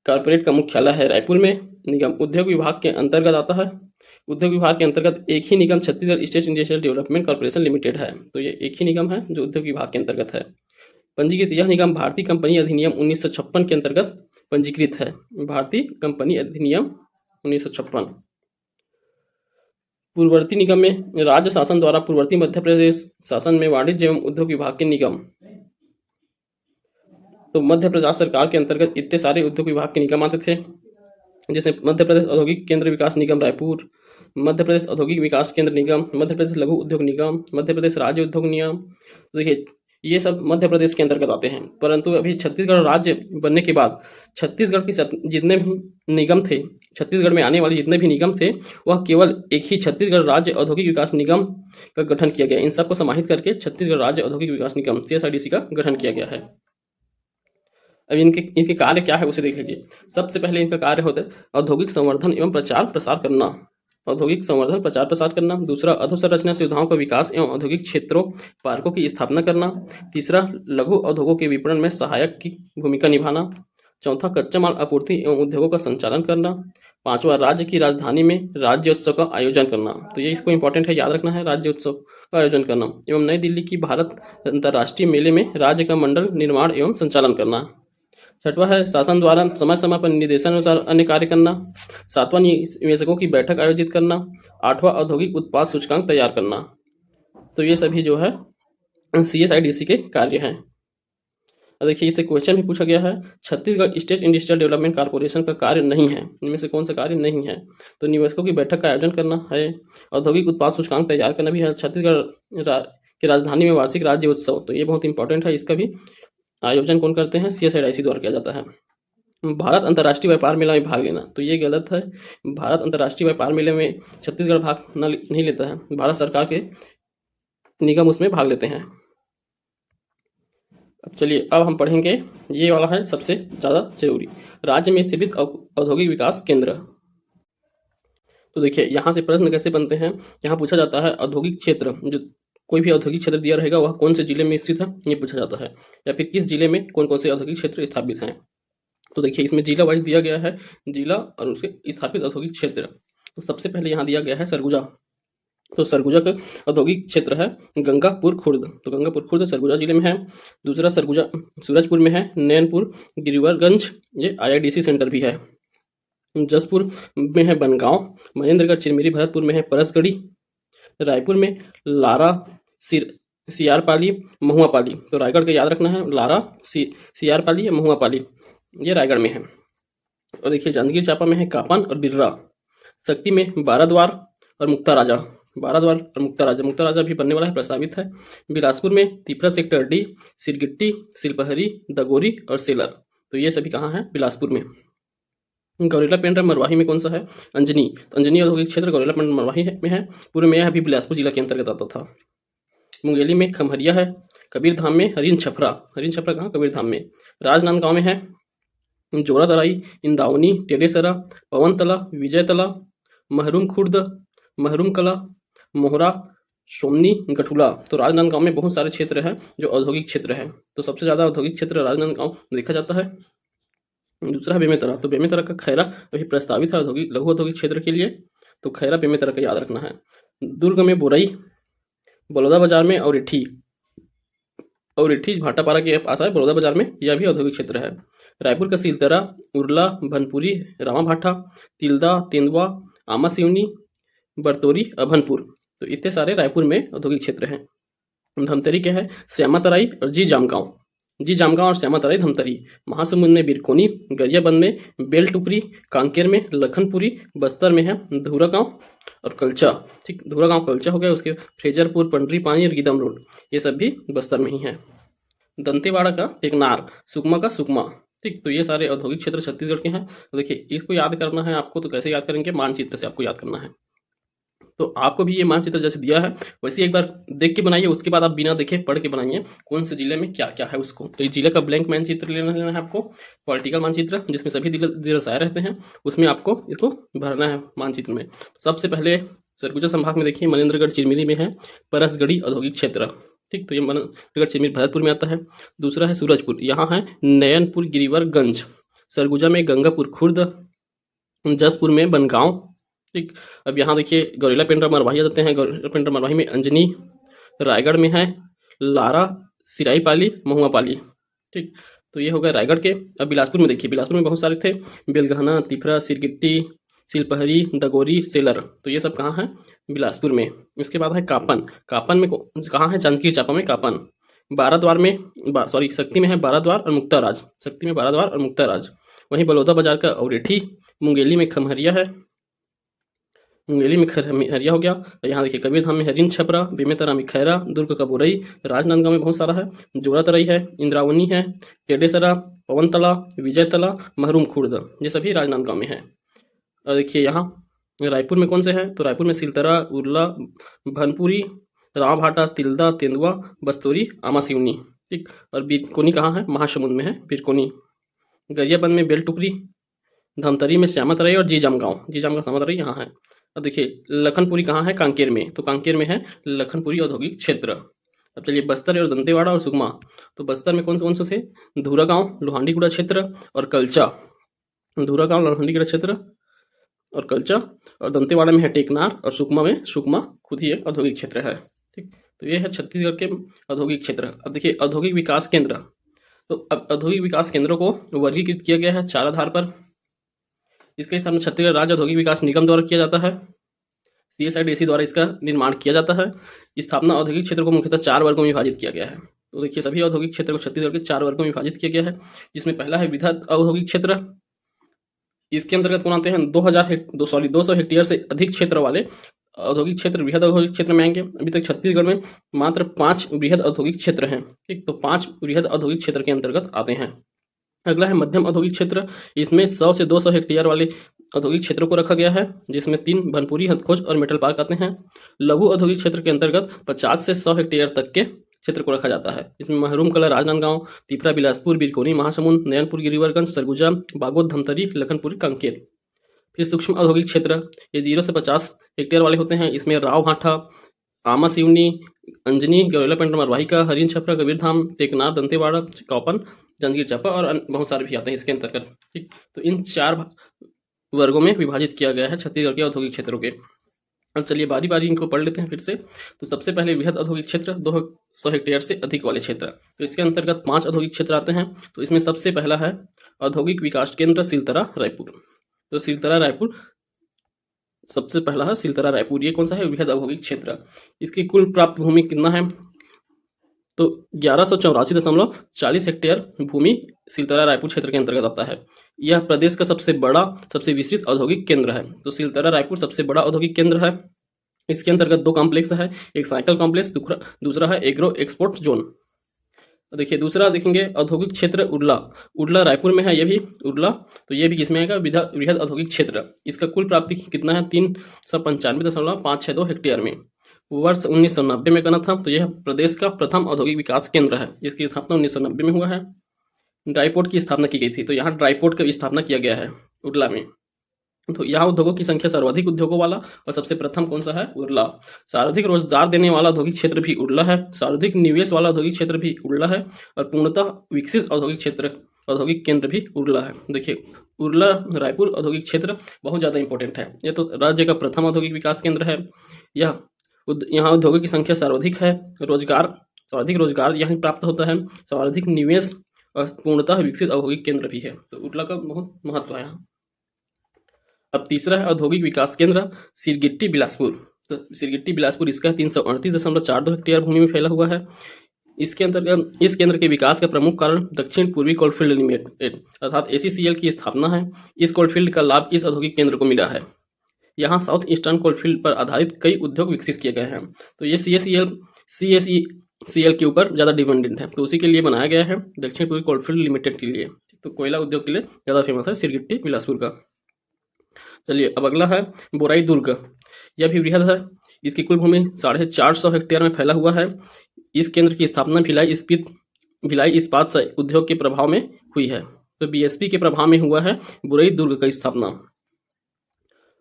कॉर्पोरेट का मुख्यालय है रायपुर में। निगम उद्योग विभाग के अंतर्गत आता है। उद्योग विभाग के अंतर्गत एक ही निगम Chhattisgarh state industrial development corporation limited है। तो ये एक ही निगम है जो उद्योग विभाग के अंतर्गत है। पंजीकृत यह निगम भारतीय कंपनी अधिनियम 1956 के अंतर्गत पंजीकृत है। भारतीय कंपनी अधिनियम 1956। पूर्ववर्ती निगम में राज्य शासन द्वारा पूर्ववर्ती मध्य प्रदेश शासन में वाणिज्य एवं उद्योग विभाग के निगम, तो मध्य प्रदेश सरकार के अंतर्गत इतने सारे उद्योग विभाग के निगम आते थे, जैसे मध्य प्रदेश औद्योगिक केंद्र विकास निगम रायपुर, मध्य प्रदेश औद्योगिक विकास केंद्र निगम, मध्य प्रदेश लघु उद्योग निगम, मध्य प्रदेश राज्य उद्योग निगम। तो देखिए ये सब मध्य प्रदेश के अंतर्गत आते हैं। परंतु अभी छत्तीसगढ़ राज्य बनने के बाद छत्तीसगढ़ के जितने भी निगम थे, छत्तीसगढ़ में आने वाले जितने भी निगम थे, वह केवल एक ही छत्तीसगढ़ राज्य औद्योगिक विकास निगम का गठन किया गया। इन सबको समाहित करके छत्तीसगढ़ राज्य औद्योगिक विकास निगम CSIDC का गठन किया गया है। अब इनके कार्य क्या है उसे देख लीजिए। सबसे पहले इनका कार्य होता है औद्योगिक संवर्धन एवं प्रचार प्रसार करना, औद्योगिक संवर्धन प्रचार प्रसार करना। दूसरा अधोसंरचना सुविधाओं का विकास एवं औद्योगिक क्षेत्रों पार्कों की स्थापना करना। तीसरा लघु उद्योगों के विपणन में सहायक की भूमिका निभाना। चौथा कच्चा माल आपूर्ति एवं उद्योगों का संचालन करना। पांचवा राज्य की राजधानी में राज्य उत्सव का आयोजन करना। तो ये इसको इंपॉर्टेंट है, याद रखना है, राज्य उत्सव का आयोजन करना। एवं नई दिल्ली की भारत अंतर्राष्ट्रीय मेले में राज्य का मंडल निर्माण एवं संचालन करना। छठवां है शासन द्वारा समय समय पर निर्देशानुसार अन्य कार्य करना। सातवां निवेशकों की बैठक आयोजित करना। आठवां औद्योगिक उत्पाद सूचकांक तैयार करना। तो ये सभी जो है CSIDC के कार्य हैं। देखिए इसे क्वेश्चन भी पूछा गया है, Chhattisgarh state industrial development corporation का कार्य नहीं है, इनमें से कौन सा कार्य नहीं है? तो निवेशकों की बैठक का आयोजन करना है, औद्योगिक उत्पाद सूचकांक तैयार करना भी है, छत्तीसगढ़ की राजधानी में वार्षिक राज्य उत्सव, तो ये बहुत इंपॉर्टेंट है, इसका भी आयोजन कौन करते हैं? CSIDC द्वारा किया जाता है। भारत अंतर्राष्ट्रीय व्यापार मेला में भाग लेना, तो ये गलत है। भारत अंतर्राष्ट्रीय व्यापार मेले में छत्तीसगढ़ भाग नहीं लेता है, भारत सरकार के निगम उसमें भाग लेते हैं। चलिए अब हम पढ़ेंगे, ये वाला है सबसे ज़्यादा जरूरी, राज्य में स्थित औद्योगिक विकास केंद्र। तो देखिए यहाँ से प्रश्न कैसे बनते हैं, यहाँ पूछा जाता है औद्योगिक क्षेत्र, जो कोई भी औद्योगिक क्षेत्र दिया रहेगा वह कौन से जिले में स्थित है ये पूछा जाता है, या फिर किस जिले में कौन कौन से औद्योगिक क्षेत्र स्थापित हैं। तो देखिए इसमें जिला वाइज दिया गया है, जिला और उसके स्थापित औद्योगिक क्षेत्र। तो सबसे पहले यहाँ दिया गया है सरगुजा, तो सरगुजा का औद्योगिक क्षेत्र है गंगापुर खुर्द, तो गंगापुर खुर्द सरगुजा जिले में है। दूसरा सरगुजा सूरजपुर में है, नैनपुर गिरिवरगंज ये IIDC सेंटर भी है। जसपुर में है बनगांव, महेंद्रगढ़ चिरमिरी भरतपुर में है परसगढ़ी, रायपुर में लारा सियारपाली, महुआपाली। तो रायगढ़ का याद रखना है, लारा, सियारपाली या महुआपाली, ये रायगढ़ में है। और देखिए जांजगीर चांपा में है कापन और बिर्रा। शक्ति में बाराद्वार और मुक्ता राजा, बाराद्वार और मुक्ता राजा, मुक्ता राजा भी बनने वाला है, प्रस्तावित है। बिलासपुर में तिपरा सेक्टर डी, सिरगिट्टी, सिलपहरी, दगोरी और सेलर। तो ये सभी कहाँ है? बिलासपुर में। गौरेला पेंड्रा मरवाही में कौन सा है? अंजनी। तो अंजनी औद्योगिक क्षेत्र गौरेला पेंड्रा मरवाही में है। पूर्व में यह अभी बिलासपुर जिला के अंतर्गत आता था। मुंगेली में खमहरिया है। कबीर धाम में हरिन छपरा, हरिन छपरा कहाँ? कबीर धाम में। राजनांदगांव में है जोरा दराई, इंदावनी, टेडेसरा, पवनतला, विजयतला, महरूम खुर्द, महरूम कला, मोहरा, सोमनी, गठुला। तो राजनांदगांव में बहुत सारे क्षेत्र हैं जो औद्योगिक क्षेत्र है। तो सबसे ज्यादा औद्योगिक क्षेत्र राजनांदगांव देखा जाता है। दूसरा है बेमेतरा। तो बेमेतरा का खैरा अभी प्रस्तावित है औद्योगिक लघु औद्योगिक क्षेत्र के लिए। तो खैरा बेमेतरा का याद रखना है। दुर्ग में बोरई, बलौदा बाजार में औरेठी, औरेठी भाटापारा के पास है बलौदा बाजार में, यह भी औद्योगिक क्षेत्र है। रायपुर का सीलतरा, उरला, भनपुरी, रामाभाठा, तिल्दा, तेंदुआ, आमा सिवनी, बरतोरी, अभनपुर। तो इतने सारे रायपुर में औद्योगिक क्षेत्र हैं। धमतरी क्या है? श्यामा तराई और जी जामगांव, जी जामगांव और श्यामा तराई धमतरी। महासमुंद में बिरकोनी, गरियाबंद में बेलटुकरी, कांकेर में लखनपुरी, बस्तर में है धूरा गांव और कलचा। ठीक, धूरा गांव कलचा हो गया। उसके फ्रेजरपुर, पंडरी पानी और गीदम रोड, ये सब भी बस्तर में ही है। दंतेवाड़ा का टेकनार, सुकमा का सुकमा। ठीक, तो ये सारे औद्योगिक क्षेत्र छत्तीसगढ़ के हैं। तो देखिए इसको याद करना है आपको, तो कैसे याद करेंगे? मानचित्र से आपको याद करना है। तो आपको भी ये मानचित्र जैसे दिया है वैसे एक बार देख के बनाइए, उसके बाद आप बिना देखे पढ़ के बनाइए कौन से जिले में क्या क्या है उसको। तो इस जिले का ब्लैंक मानचित्र लेना है आपको, पॉलिटिकल मानचित्र जिसमें सभी जिले दर्शाए रहते हैं, उसमें आपको इसको भरना है मानचित्र में। सबसे पहले सरगुजा संभाग में देखिए मनेन्द्रगढ़ चिरमिरी में है परसगढ़ी औद्योगिक क्षेत्र। ठीक, तो ये मनेन्द्रगढ़ चिरमिरी भरतपुर में आता है। दूसरा है सूरजपुर, यहाँ है नयनपुर गिरिवरगंज। सरगुजा में गंगापुर खुर्द, जसपुर में बनगांव। ठीक, अब यहाँ देखिए गौरेला पेंड्रा मरवाही आ जाते हैं। गौरेला पेंड्रा मरवाही में अंजनी। रायगढ़ में है लारा, सिराईपाली, महुआपाली। ठीक, तो ये हो गए रायगढ़ के। अब बिलासपुर में देखिए, बिलासपुर में बहुत सारे थे, बेलगहना, तिफरा, सिरगिट्टी, सिलपहरी, दगोरी, सेलर। तो ये सब कहाँ है? बिलासपुर में। उसके बाद है कापन। कापन में कहाँ है? जांजगीर चांपा में कापन। बाराद्वार में सॉरी शक्ति में है बाराद्वार और मुक्ताराज, शक्ति में बाराद्वार और मुक्ताराज। वहीं बलौदा बाजार का औरेठी। मुंगेली में खमहरिया है, मुंगेली में खमहरिया हो गया। तो यहाँ देखिए कबीर धाम में हरिन छपरा, बेमेतरा में खैरा, दुर्ग का बोरई, राजनांदगांव में बहुत सारा है, जोड़ा तराई है, इंद्रावनी है, टेडेसरा, पवनतला, विजयतला, महरूम खुर्द, ये सभी राजनांदगांव में है। और देखिए यहाँ रायपुर में कौन से है? तो रायपुर में सिलतरा, उरला, भनपुरी, रामभाटा, तिल्दा, तेंदुआ, बस्तोरी, आमा सिवनी। ठीक, और बिरकोनी कहाँ है? महासमुंद में है बिरकोनी। गरियाबंद में बेलटुकरी, धमतरी में श्यामा तराई और जी जामगांव, जी जामगांव श्यामा तराई यहाँ है। अब देखिए लखनपुरी कहाँ है? कांकेर में। तो कांकेर में है लखनपुरी औद्योगिक क्षेत्र। अब चलिए बस्तर और दंतेवाड़ा और सुकमा। तो बस्तर में कौन से थे? धूरा गांव, लोहांडीगुड़ा क्षेत्र और कलचा। धूरा गांव, लोहांडीगुड़ा क्षेत्र और कलचा। और दंतेवाड़ा में है टेकनार और सुकमा में सुकमा खुद ही एक औद्योगिक क्षेत्र है। ठीक, तो ये है छत्तीसगढ़ के औद्योगिक क्षेत्र। अब देखिए औद्योगिक विकास केंद्र। तो अब औद्योगिक विकास केंद्रों को वर्गीकृत किया गया है 4 आधार पर। इसके सामने छत्तीसगढ़ राज्य औद्योगिक विकास निगम द्वारा किया जाता है, CSIDC द्वारा इसका निर्माण किया जाता है। स्थापना औद्योगिक क्षेत्र को मुख्यतः 4 वर्गों में विभाजित किया गया है। तो देखिए सभी औद्योगिक क्षेत्र को छत्तीसगढ़ के 4 वर्गों में विभाजित किया गया है, जिसमें पहला है वृहद औद्योगिक क्षेत्र। इसके अंतर्गत कौन आते हैं? 200 हेक्टेयर से अधिक क्षेत्र वाले औद्योगिक क्षेत्र वृहद औद्योगिक क्षेत्र में आएंगे। अभी तक छत्तीसगढ़ में मात्र 5 वृहद औद्योगिक क्षेत्र हैं। ठीक, तो 5 वृहद औद्योगिक क्षेत्र के अंतर्गत आते हैं। अगला है मध्यम औद्योगिक क्षेत्र। इसमें 100 से 200 हेक्टेयर वाले औद्योगिक क्षेत्रों को रखा गया है, जिसमें 3 भनपुरी, हथखोज और मेटल पार्क आते हैं। लघु औद्योगिक क्षेत्र के अंतर्गत 50 से 100 हेक्टेयर तक के क्षेत्र को रखा जाता है। इसमें महरूम कला राजनांदगांव, तिफरा बिलासपुर, बिरकोनी महासमुंद, नयनपुर गिरिवरगंज, सरगुजा, बागोद धमतरी, लखनपुर कांकेर। फिर सूक्ष्म औद्योगिक क्षेत्र, ये 0 से 50 हेक्टेयर वाले होते हैं। इसमें रावभाठा, आमा सिवनी, अंजनी, गौरेला पेंड्रा मरवाही का, हरिन छपरा, कबीरधाम, टेकनार, दंतेवाड़ा, कापन, जांजगीर चांपा और बहुत सारे भी आते हैं इसके अंतर्गत। ठीक, तो इन 4 वर्गों में विभाजित किया गया है छत्तीसगढ़ के औद्योगिक क्षेत्रों के। अब चलिए बारी बारी इनको पढ़ लेते हैं फिर से। तो सबसे पहले वृहद औद्योगिक क्षेत्र, 200 हेक्टेयर से अधिक वाले क्षेत्र। तो इसके अंतर्गत 5 औद्योगिक क्षेत्र आते हैं। तो इसमें सबसे पहला है औद्योगिक विकास केंद्र सिलतरा रायपुर। तो सिलतरा रायपुर सबसे पहला है, सिलतरा रायपुर। ये कौन सा है? वृहद औद्योगिक क्षेत्र। इसकी कुल प्राप्त भूमि कितना है? तो 1184.40 हेक्टेयर भूमि सिलतरा रायपुर क्षेत्र के अंतर्गत आता है। यह प्रदेश का सबसे बड़ा, सबसे विस्तृत औद्योगिक केंद्र है। तो सिलतरा रायपुर सबसे बड़ा औद्योगिक केंद्र है। इसके अंतर्गत 2 कॉम्प्लेक्स है, एक साइकिल कॉम्प्लेक्स, दूसरा है एग्रो एक्सपोर्ट जोन। देखिए दूसरा देखेंगे औद्योगिक क्षेत्र उरला। उरला रायपुर में है, ये भी उरला। तो ये भी किसमें आएगा? वृहद औद्योगिक क्षेत्र। इसका कुल प्राप्ति कितना है? 395.562 हेक्टेयर में। वर्ष 1990 में बना था। तो यह प्रदेश का प्रथम औद्योगिक विकास केंद्र है, जिसकी स्थापना 1990 में हुआ है। ड्राईपोर्ट की स्थापना की गई थी। तो यहाँ ड्राईपोर्ट का स्थापना किया गया है उरला में। तो यहाँ उद्योगों की संख्या सर्वाधिक उद्योगों वाला और सबसे प्रथम कौन सा है? उरला। सर्वाधिक रोजगार देने वाला औद्योगिक क्षेत्र भी उरला है। सर्वाधिक निवेश वाला औद्योगिक क्षेत्र भी उरला है। और पूर्णतः विकसित औद्योगिक क्षेत्र, औद्योगिक केंद्र भी उरला है। देखिए उरला रायपुर औद्योगिक क्षेत्र बहुत ज़्यादा इंपॉर्टेंट है। यह तो राज्य का प्रथम औद्योगिक विकास केंद्र है। यह यहाँ उद्योगों की संख्या सर्वाधिक है। सर्वाधिक रोजगार यहाँ प्राप्त होता है। सर्वाधिक निवेश और पूर्णतः विकसित औद्योगिक केंद्र भी है। तो उरला का बहुत महत्व है यहाँ। अब तीसरा है औद्योगिक विकास केंद्र सिरगिट्टी बिलासपुर। तो सिरगिट्टी बिलासपुर इसका 338.42 हेक्टेयर भूमि में फैला हुआ है। इसके अंतर्गत इस केंद्र के विकास का प्रमुख कारण दक्षिण पूर्वी कोलफील्ड लिमिटेड अर्थात ACCL की स्थापना है। इस कोलफील्ड का लाभ इस औद्योगिक केंद्र को मिला है। यहाँ साउथ ईस्टर्न कोलफील्ड पर आधारित कई उद्योग विकसित किए गए हैं। तो ये CSECL के ऊपर ज़्यादा डिपेंडेंट है, तो उसी के लिए बनाया गया है, दक्षिण पूर्वी कोलफील्ड लिमिटेड के लिए। तो कोयला उद्योग के लिए ज़्यादा फेमस है सिरगिट्टी बिलासपुर का। चलिए अब अगला है बोराई दुर्ग। यह भी वृहद है। इसकी कुल भूमि 450 हेक्टेयर में फैला हुआ है। इस केंद्र की स्थापना भिलाई इस्पात उद्योग के प्रभाव में हुई है। तो BSP के प्रभाव में हुआ है बोराई दुर्ग का स्थापना।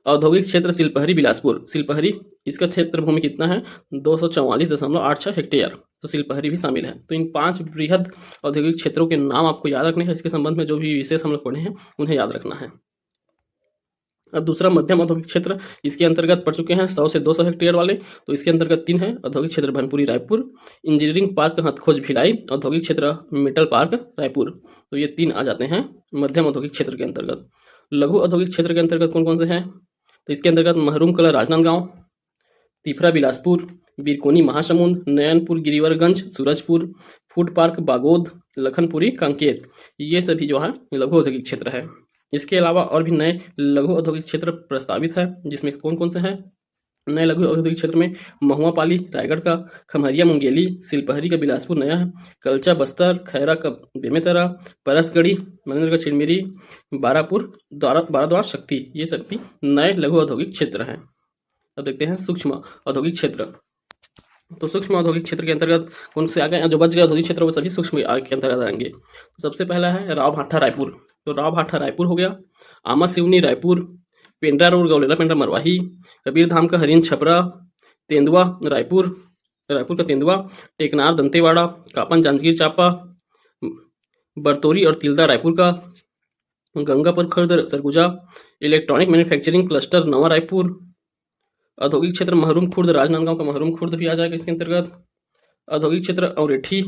औद्योगिक क्षेत्र सिलपहरी बिलासपुर। सिलपहरी इसका क्षेत्र भूमि कितना है? 244.86 हेक्टेयर। तो सिलपहरी भी शामिल है। तो इन 5 वृहद औद्योगिक क्षेत्रों के नाम आपको याद रखने हैं। इसके संबंध में जो भी विशेष हम लोग पढ़े हैं उन्हें याद रखना है। अब दूसरा मध्यम औद्योगिक क्षेत्र, इसके अंतर्गत पड़ चुके हैं 100 से 200 हेक्टेयर वाले। तो इसके अंतर्गत 3 है, औद्योगिक क्षेत्र भनपुरी रायपुर, इंजीनियरिंग पार्क हथखोज भिलाई, औद्योगिक क्षेत्र मेटल पार्क रायपुर। तो ये 3 आ जाते हैं मध्यम औद्योगिक क्षेत्र के अंतर्गत। लघु औद्योगिक क्षेत्र के अंतर्गत कौन कौन से हैं? तो इसके अंतर्गत महरूम कला राजनांदगांव, तिफरा बिलासपुर, बिरकोनी महासमुंद, नयनपुर गिरिवरगंज सूरजपुर, फूड पार्क बागोद, लखनपुरी कांकेर, ये सभी जो है लघु औद्योगिक क्षेत्र है। इसके अलावा और भी नए लघु औद्योगिक क्षेत्र प्रस्तावित है, जिसमें कौन कौन से हैं? नए लघु औद्योगिक क्षेत्र में महुआ पाली रायगढ़ का, खमरिया मुंगेली, सिलपहरी का बिलासपुर नया है, कलचा बस्तर, खैरा का बेमेतरा, परसगढ़ी, मनेन्द्रगढ़ चिड़मेरी, बारापुर बाराद्वार शक्ति, ये सभी नए लघु औद्योगिक क्षेत्र हैं। अब देखते हैं सूक्ष्म औद्योगिक क्षेत्र। तो सूक्ष्म औद्योगिक क्षेत्र के अंतर्गत कौन से आ गए? जो बच गए औद्योगिक क्षेत्र वो सभी सूक्ष्म के अंतर्गत आएंगे। तो सबसे पहला है राव भाठा रायपुर। तो राव भाठा रायपुर हो गया, आमा सिवनी रायपुर, पेंड्रा रोड गौलेला पेंड्रा मरवाही, कबीर धाम का हरिन छपरा, तेंदुआ रायपुर का तेंदुआ, टेकनार दंतेवाड़ा, कापन जांजगीर चांपा, बरतौरी और तिलदा रायपुर का, Gangapur Khurd Surguja, electronic manufacturing cluster नवा रायपुर, औद्योगिक क्षेत्र महरूम खुर्द राजनांदगांव का महरूम खुर्द भी आ जाएगा इसके अंतर्गत, औद्योगिक क्षेत्र औरेठी,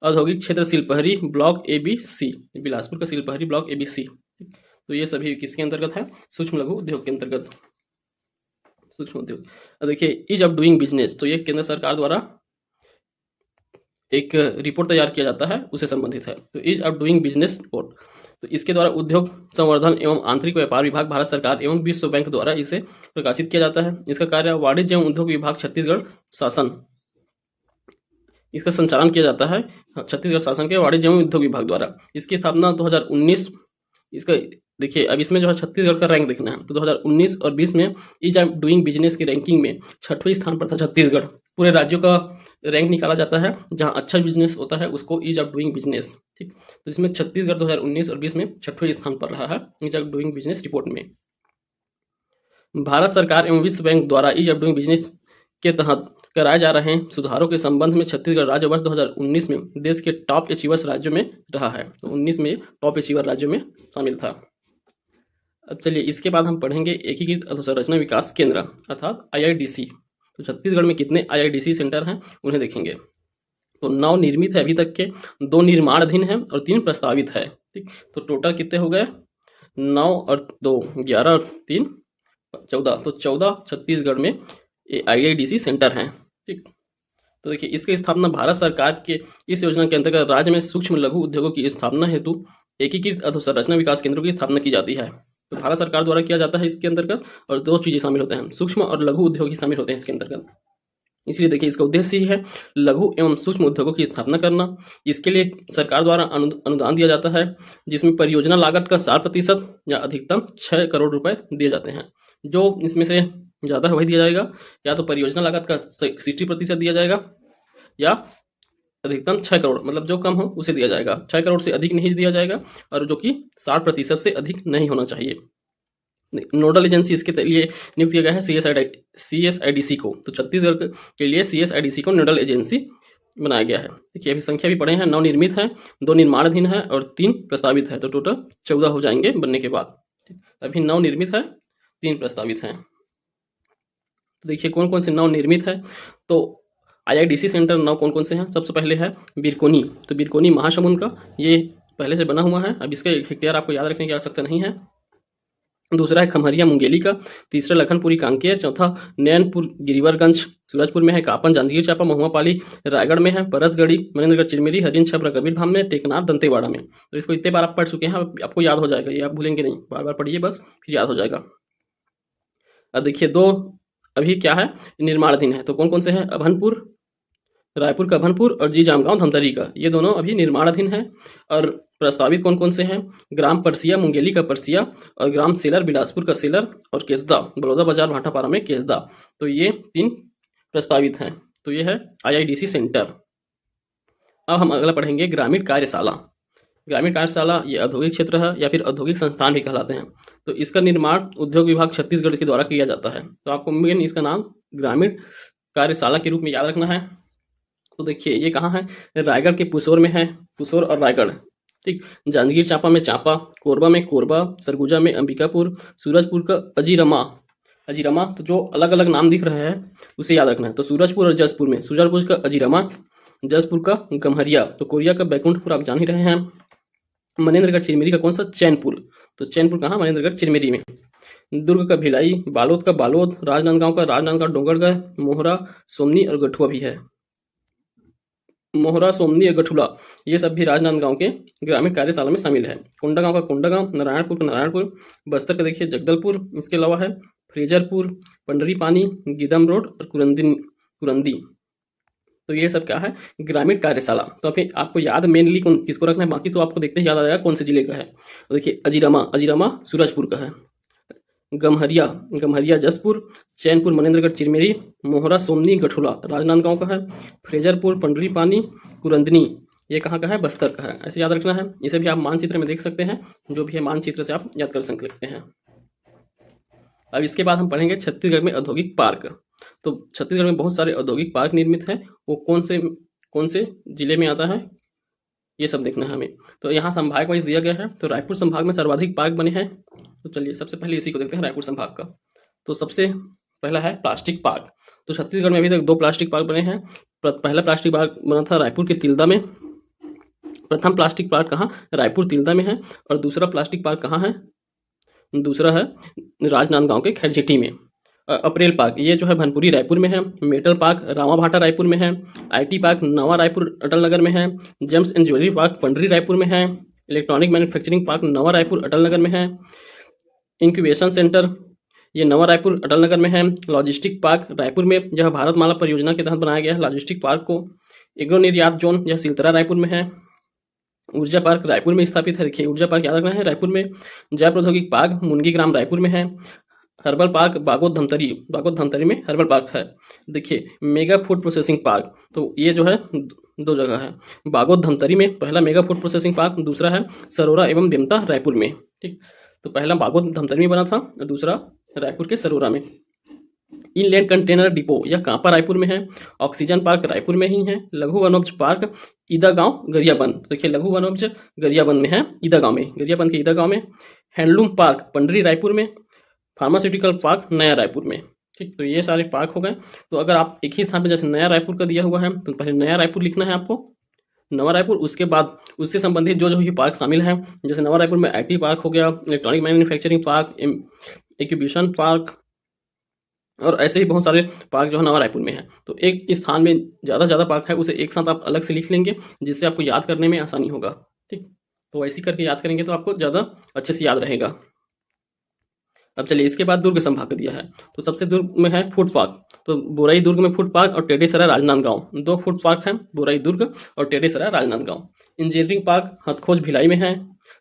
औद्योगिक क्षेत्र सिलपहरी ब्लॉक ABC, बिलासपुर का सिलपहरी ब्लॉक ABC। तो ये सभी किसके अंतर्गत है? सूक्ष्म लघु उद्योग के अंतर्गत। सूक्ष्म उद्योग देखिए ईज ऑफ डूइंग बिजनेस, तो ये केंद्र सरकार द्वारा एक रिपोर्ट तैयार किया जाता है, उसे संबंधित है। तो ease of doing business report, तो इसके द्वारा उद्योग संवर्धन एवं आंतरिक व्यापार विभाग भारत सरकार एवं विश्व बैंक द्वारा इसे प्रकाशित किया जाता है। इसका कार्य वाणिज्य एवं उद्योग विभाग छत्तीसगढ़ शासन, इसका संचालन किया जाता है छत्तीसगढ़ शासन के वाणिज्य एवं उद्योग विभाग द्वारा। इसकी स्थापना 2019, इसका देखिए अब इसमें जो है छत्तीसगढ़ का रैंक देखना है। तो 2019 और 20 में ईज ऑफ डूइंग बिजनेस की रैंकिंग में 6वें स्थान पर था छत्तीसगढ़। पूरे राज्यों का रैंक निकाला जाता है, जहां अच्छा बिजनेस होता है उसको ईज ऑफ डूइंग बिजनेस, ठीक। तो इसमें छत्तीसगढ़ 2019 और 20 में 6वें स्थान पर रहा है ease of doing business report में। भारत सरकार एवं विश्व बैंक द्वारा ईज ऑफ डूइंग बिजनेस के तहत कराए जा रहे सुधारों के संबंध में छत्तीसगढ़ राज्य वर्ष 2019 में देश के टॉप अचीवर्स राज्यों में रहा है। तो 19 में टॉप अचीवर राज्यों में शामिल था। अब चलिए इसके बाद हम पढ़ेंगे एकीकृत अधोसंरचना विकास केंद्र अर्थात IIDC। तो छत्तीसगढ़ में कितने IIDC सेंटर हैं उन्हें देखेंगे। तो 9 निर्मित है अभी तक के, 2 निर्माणाधीन हैं और 3 प्रस्तावित है, ठीक। तो टोटल कितने हो गए? 9 और 2 11 और 3 14। तो 14 छत्तीसगढ़ में IIDC सेंटर हैं, ठीक। तो देखिए इसकी स्थापना भारत सरकार के इस योजना के अंतर्गत राज्य में सूक्ष्म लघु उद्योगों की स्थापना हेतु एकीकृत अधोसंरचना विकास केंद्रों की स्थापना की जाती है। तो भारत सरकार द्वारा किया जाता है इसके अंतर्गत, और दो चीजें शामिल होते हैं, सूक्ष्म और लघु उद्योग ही शामिल होते हैं इसके अंतर्गत। इसलिए देखिए इसका उद्देश्य ही है लघु एवं सूक्ष्म उद्योगों की स्थापना करना। इसके लिए सरकार द्वारा अनुदान दिया जाता है, जिसमें परियोजना लागत का 60% या अधिकतम 6 करोड़ रुपए दिए जाते हैं। जो इसमें से ज़्यादा है वही दिया जाएगा, या तो परियोजना लागत का 60% दिया जाएगा, या अधिकतम 6 करोड़, मतलब जो कम हो उसे दिया जाएगा। 6 करोड़ से अधिक नहीं दिया जाएगा, और जो कि 60% से अधिक नहीं होना चाहिए। नोडल एजेंसी इसके लिए नियुक्त किया गया है CSIDC को। तो छत्तीसगढ़ के लिए CSIDC को नोडल एजेंसी बनाया गया है। देखिए अभी संख्या भी पढ़े हैं, 9 निर्मित है, 2 निर्माणाधीन है और 3 प्रस्तावित है। तो टोटल 14 हो जाएंगे बनने के बाद। अभी 9 निर्मित है, 3 प्रस्तावित हैं। तो देखिए कौन कौन से 9 निर्मित है। तो IIDC सेंटर 9 कौन कौन से हैं। सबसे पहले है बिरकोनी। तो बिरकोनी महासमुंद का ये पहले से बना हुआ है, अब इसके हेक्टेयर आपको याद रखने की आवश्यकता नहीं है। दूसरा है खमहरिया मुंगेली का। तीसरा लखनपुरी कांकेर। चौथा नैनपुर गिरिवरगंज सूरजपुर में है। कापन जांजगीर चांपा महुआ पाली रायगढ़ में है। परसगढ़ी मनेन्द्रगढ़ चिरमिरी हरिन छपरा कबीरधाम में। टेकनाथ दंतेवाड़ा में। तो इसको इतने बार आप पढ़ चुके हैं, आपको याद हो जाएगा, ये आप भूलेंगे नहीं, बार बार पढ़िए बस, फिर याद हो जाएगा। अब देखिए 2 अभी क्या है, निर्माणाधीन है। तो कौन कौन से हैं, अभनपुर, रायपुर का अभनपुर और जी जामगांव धमतरी का, ये दोनों अभी निर्माणाधीन है। और प्रस्तावित कौन कौन से हैं, ग्राम परसिया मुंगेली का परसिया, और ग्राम सेलर बिलासपुर का सेलर, और केसदा बड़ौदा बाजार भाटापारा में केसदा। तो ये 3 प्रस्तावित हैं। तो ये है IIDC सेंटर। अब हम अगला पढ़ेंगे ग्रामीण कार्यशाला। ग्रामीण कार्यशाला ये औद्योगिक क्षेत्र है या फिर औद्योगिक संस्थान भी कहलाते हैं। तो इसका निर्माण उद्योग विभाग छत्तीसगढ़ के द्वारा किया जाता है। तो आपको मेन इसका नाम ग्रामीण कार्यशाला के रूप में याद रखना है। तो देखिए ये कहाँ है, रायगढ़ के पुसौर में है, पुसौर और रायगढ़, ठीक। जांजगीर चांपा में चांपा, कोरबा में कोरबा, सरगुजा में अंबिकापुर, सूरजपुर का अजीरमा। अजीरमा तो जो अलग अलग नाम दिख रहे हैं उसे याद रखना है। तो सूरजपुर और जसपुर में, सूरजपुर का अजीरमा, जसपुर का गम्हरिया, तो कोरिया का बैकुंठपुर आप जान ही रहे हैं। मनेन्द्रगढ़ चिरमिरी का कौन सा, चैनपुर। तो चैनपुर कहाँ, मनेन्द्रगढ़ चिरमिरी में। दुर्ग का भिलाई, बालोद का बालोद, राजनांदगांव का राजनांदगांव डोंगरगढ़, मोहरा सोमनी और गठुआ भी है। मोहरा सोमनी और गठुला ये सब भी राजनांदगांव के ग्रामीण कार्यशाला में शामिल है। कोंडागांव का कोंडागांव, नारायणपुर का नारायणपुर, बस्तर का देखिए जगदलपुर, इसके अलावा है फ्रेजरपुर, पंडरी पानी, गिदम रोड और कुरंदी। तो ये सब क्या है, ग्रामीण कार्यशाला। तो अभी आपको याद मेनली किसको रखना है, बाकी तो आपको देखते ही याद आ जाएगा कौन से जिले का है। तो देखिए अजीरमा सूरजपुर का है, गम्हरिया जसपुर, चैनपुर मनेन्द्रगढ़ चिरमिरी, मोहरा सोमनी गठुला राजनांदगांव का है, फ्रेजरपुर पंडरी पानी कुरंदनी ये कहाँ का है, बस्तर का है। ऐसे याद रखना है। इसे भी आप मानचित्र में देख सकते हैं, जो भी है मानचित्र से आप याद कर सकते हैं। अब इसके बाद हम पढ़ेंगे छत्तीसगढ़ में औद्योगिक पार्क। तो छत्तीसगढ़ में बहुत सारे औद्योगिक पार्क निर्मित हैं, वो कौन से जिले में आता है ये सब देखना है हमें। तो यहाँ संभाग वाइज दिया गया है। तो रायपुर संभाग में सर्वाधिक पार्क बने हैं। तो चलिए सबसे पहले इसी को देखते हैं, रायपुर संभाग का। तो सबसे पहला है प्लास्टिक पार्क। तो छत्तीसगढ़ में अभी तक 2 प्लास्टिक पार्क बने हैं। पहला प्लास्टिक पार्क बना था रायपुर के तिल्दा में। प्रथम प्लास्टिक पार्क कहाँ, रायपुर तिल्दा में है। और दूसरा प्लास्टिक पार्क कहाँ है, दूसरा है राजनांदगांव के खैरजेटी में। अप्रैल पार्क ये जो है भनपुरी रायपुर में है। मेटल पार्क रामाभाटा रायपुर में है। IT पार्क नवा रायपुर अटल नगर में है। Gems and jewellery park Pandri Raipur में है। इलेक्ट्रॉनिक मैन्युफैक्चरिंग पार्क नवा रायपुर अटल नगर में है। इंक्यूबेशन सेंटर ये नवा रायपुर अटल नगर में है। लॉजिस्टिक पार्क रायपुर में, यह भारतमाला परियोजना के तहत बनाया गया है लॉजिस्टिक पार्क को। एग्रो निर्यात जोन यह सिलतरा रायपुर में है। ऊर्जा पार्क रायपुर में स्थापित है। देखिए ऊर्जा पार्क याद रखना है रायपुर में। जय प्रौद्योगिक पार्क मुनगी ग्राम रायपुर में है। हर्बल पार्क बागोद धमतरी में हर्बल पार्क है। देखिए मेगा फूड प्रोसेसिंग पार्क, तो ये जो है 2 जगह है। बागोद धमतरी में पहला मेगा फूड प्रोसेसिंग पार्क, दूसरा है सरोरा एवं बेमता रायपुर में, ठीक। तो पहला बागोद धमतरी में बना था और दूसरा रायपुर के सरोरा में। इनलैंड कंटेनर डिपो यह कांपा रायपुर में है। ऑक्सीजन पार्क रायपुर में ही है। लघु वनोपज पार्क ईदा गांव गरियाबंद, देखिए लघु वनोपज गरियाबंद में है, ईदा गांव में, गरियाबंद के ईदा गांव में। हैंडलूम पार्क पंडरी रायपुर में। फार्मास्यूटिकल पार्क नया रायपुर में, ठीक। तो ये सारे पार्क हो गए। तो अगर आप एक ही स्थान पर जैसे नया रायपुर का दिया हुआ है तो पहले नया रायपुर लिखना है आपको, नवा रायपुर, उसके बाद उससे संबंधित जो भी पार्क शामिल हैं, जैसे नवा रायपुर में IT पार्क हो गया, electronic manufacturing park, incubation park, और ऐसे ही बहुत सारे पार्क जो है नवा रायपुर में है। तो एक स्थान में ज़्यादा पार्क है, उसे एक साथ आप अलग से लिख लेंगे, जिससे आपको याद करने में आसानी होगा। ठीक, तो ऐसे करके याद करेंगे तो आपको ज़्यादा अच्छे से याद रहेगा। अब चलिए, इसके बाद दुर्ग संभाग दिया है। तो सबसे दुर्ग में है फूड पार्क। तो बोराई दुर्ग में फूड पार्क और टेढ़ेसरा राजनांदगांव, दो फूड पार्क हैं, बोराई दुर्ग और टेढ़ेसरा राजनांदगांव। इंजीनियरिंग पार्क हथखोज भिलाई में है।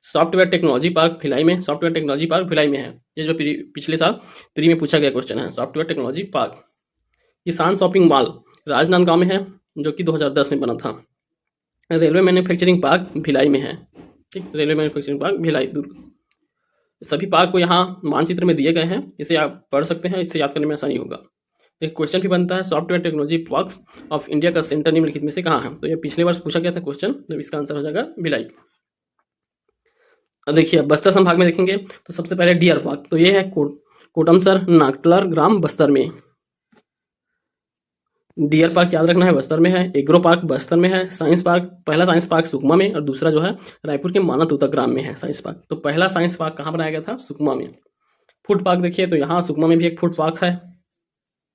सॉफ्टवेयर टेक्नोलॉजी पार्क भिलाई में, सॉफ्टवेयर टेक्नोलॉजी पार्क भिलाई में है। ये जो पिछले साल प्री में पूछा गया क्वेश्चन है, सॉफ्टवेयर टेक्नोलॉजी पार्क। किसान शॉपिंग मॉल राजनांदगांव में है, जो कि 2010 में बना था। रेलवे मैन्युफैक्चरिंग पार्क भिलाई में है। ठीक, railway manufacturing park Bhilai Durg. सभी पार्क को यहाँ मानचित्र में दिए गए हैं, इसे आप पढ़ सकते हैं, इससे याद करने में आसानी होगा। एक क्वेश्चन भी बनता है, software technology parks of India का सेंटर निम्नलिखित में से कहाँ है? तो ये पिछले वर्ष पूछा गया था क्वेश्चन, तो इसका आंसर हो जाएगा भिलाई। अब देखिए, बस्तर संभाग में देखेंगे तो सबसे पहले डियर पार्क, तो ये है कोटमसर नागटलर ग्राम बस्तर में। डियर पार्क याद रखना है, बस्तर में है। एग्रो पार्क बस्तर में है। साइंस पार्क, पहला साइंस पार्क सुकमा में और दूसरा जो है रायपुर के माना तोता ग्राम में है साइंस पार्क। तो पहला साइंस पार्क कहाँ बनाया गया था? सुकमा में। फूड पार्क देखिए, तो यहाँ सुकमा में भी एक फूड पार्क है।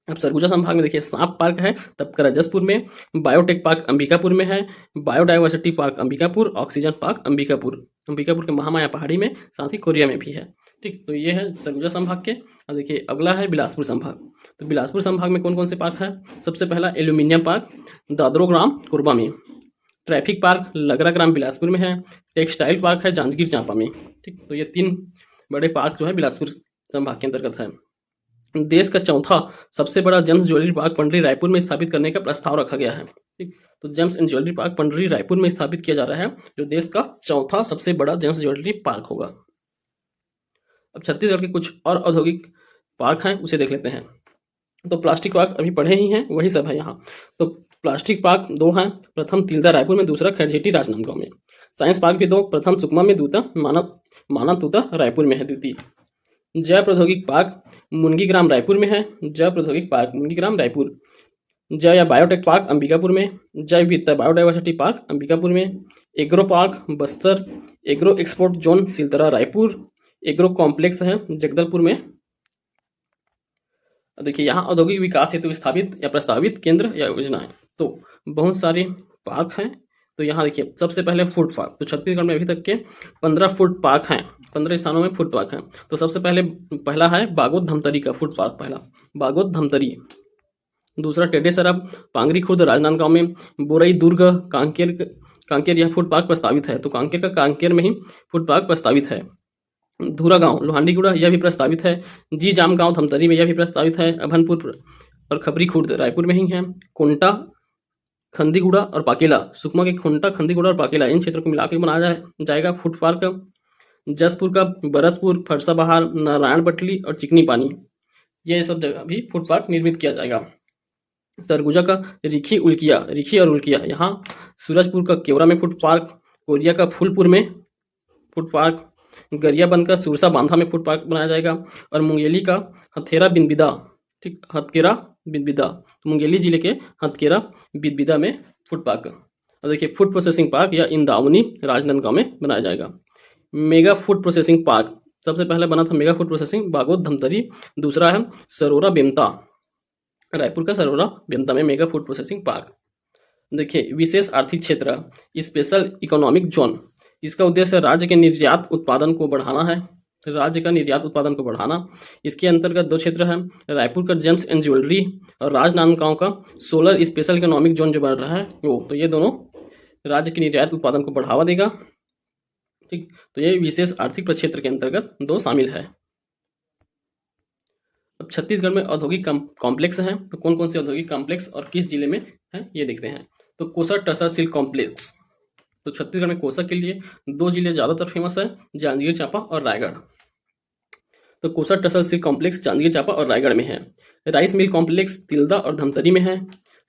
अब सरगुजा संभाग में देखिए, सांप पार्क है तपकरा जसपुर में। बायोटेक पार्क अंबिकापुर में है। Biodiversity park Ambikapur. Oxygen park Ambikapur, Ambikapur के महामाया पहाड़ी में, साथ ही कोरिया में भी है। ठीक, तो ये है सरगुजा संभाग के। अब देखिए, अगला है बिलासपुर संभाग। तो बिलासपुर संभाग में कौन कौन से पार्क है? सबसे पहला एल्यूमिनियम पार्क दादरो ग्राम कोरबा में। ट्रैफिक पार्क लगरा ग्राम बिलासपुर में है। टेक्सटाइल पार्क है जांजगीर चांपा में। ठीक, तो ये 3 बड़े पार्क जो है बिलासपुर संभाग के अंतर्गत है। देश का चौथा सबसे बड़ा gems jewellery park Pandri Raipur में स्थापित करने का प्रस्ताव रखा गया है। ठीक, तो gems and jewellery park Pandri Raipur में स्थापित किया जा रहा है, जो देश का चौथा सबसे बड़ा जेम्स ज्वेलरी पार्क होगा। अब छत्तीसगढ़ के कुछ और औद्योगिक पार्क हैं, उसे देख लेते हैं। तो प्लास्टिक पार्क अभी पढ़े ही हैं, वही सब है यहाँ। तो प्लास्टिक पार्क 2 हैं, प्रथम तिल्दा रायपुर में, दूसरा खैरजेटी राजनांदगांव में। साइंस पार्क भी 2, प्रथम सुकमा में, दूसरा माना तोता रायपुर में है द्वितीय। जय प्रौद्योगिक पार्क मुनगीग्राम रायपुर में है। जय प्रौद्योगिक पार्क मुनगीग्राम रायपुर। जय या बायोटेक पार्क अंबिकापुर में। जय विविधता बायोडाइवर्सिटी पार्क अंबिकापुर में। Agro park Bastar. Agro export zone Siltara Raipur. Agro complex है जगदलपुर में। देखिए, यहाँ औद्योगिक विकास हेतु स्थापित या प्रस्तावित केंद्र या योजना है। तो बहुत सारे पार्क हैं। तो यहाँ देखिए, सबसे पहले फूड पार्क। तो छत्तीसगढ़ में अभी तक के 15 फूड पार्क हैं, 15 स्थानों में फूड पार्क हैं। तो सबसे पहला है बागोद धमतरी का फूड पार्क, पहला बागोद धमतरी। दूसरा टेढ़ेसरा पांगरी खुर्द राजनांदगांव में। बोरई दुर्ग कांकेर यह फूड पार्क प्रस्तावित है। तो कांकेर में ही फूड पार्क प्रस्तावित है। धूरा गांव लोहांडीगुड़ा यह भी प्रस्तावित है। जी जाम गांव धमतरी में यह भी प्रस्तावित है। अभनपुर और खबरी खुर्द रायपुर में ही है। कोंटा खंदीगुड़ा और पाकेला, सुकमा के खोंटा खंदीगुड़ा और पाकेला, इन क्षेत्रों को मिलाकर बनाया जाएगा फूड पार्क। जसपुर का बरसपुर, फरसा बहार, नारायण बटली और चिकनी पानी, ये सब जगह भी फूड पार्क निर्मित किया जाएगा। सरगुजा का रिखी और उल्किया, यहाँ सूरजपुर का केवरा में फूड पार्क। कोरिया का फूलपुर में फूड पार्क। गरियाबंद का सुरसा बांधा में फूड पार्क बनाया जाएगा। और मुंगेली का हथेरा बिनबिदा, ठीक, हथकेरा बिनबिदा, तो मुंगेली जिले के हथकेरा बिनबिदा में फूड पार्क। और देखिए, फूड प्रोसेसिंग पार्क या इंदावनी राजनांदगांव में बनाया जाएगा। मेगा फूड प्रोसेसिंग पार्क, सबसे पहले बना था mega food processing Bagod Dhamtari. दूसरा है सरोरा बेमता, रायपुर का सरोरा बेमता में मेगा फूड प्रोसेसिंग पार्क। देखिए, विशेष आर्थिक क्षेत्र स्पेशल इकोनॉमिक जोन, इसका उद्देश्य राज्य के निर्यात उत्पादन को बढ़ाना है। राज्य का निर्यात उत्पादन को बढ़ाना। इसके अंतर्गत 2 क्षेत्र हैं, रायपुर का जेम्स एंड ज्वेलरी और राजनांदगांव का सोलर स्पेशल इकोनॉमिक जोन जो बन रहा है वो। तो ये दोनों राज्य के निर्यात उत्पादन को बढ़ावा देगा। ठीक, तो ये विशेष आर्थिक प्रक्षेत्र के अंतर्गत 2 शामिल है। अब छत्तीसगढ़ में औद्योगिक कॉम्प्लेक्स हैं। तो कौन कौन से औद्योगिक कॉम्प्लेक्स और किस जिले में है ये देखते हैं। तो कोसा टसर सिल्क कॉम्प्लेक्स, तो छत्तीसगढ़ में कोसा के लिए 2 जिले ज्यादातर फेमस है, जांजगीर चांपा और रायगढ़। तो कोसा टसर सिल्क कॉम्प्लेक्स जांजगीर चांपा और रायगढ़ में है। राइस मिल कॉम्प्लेक्स तिल्दा और धमतरी में है।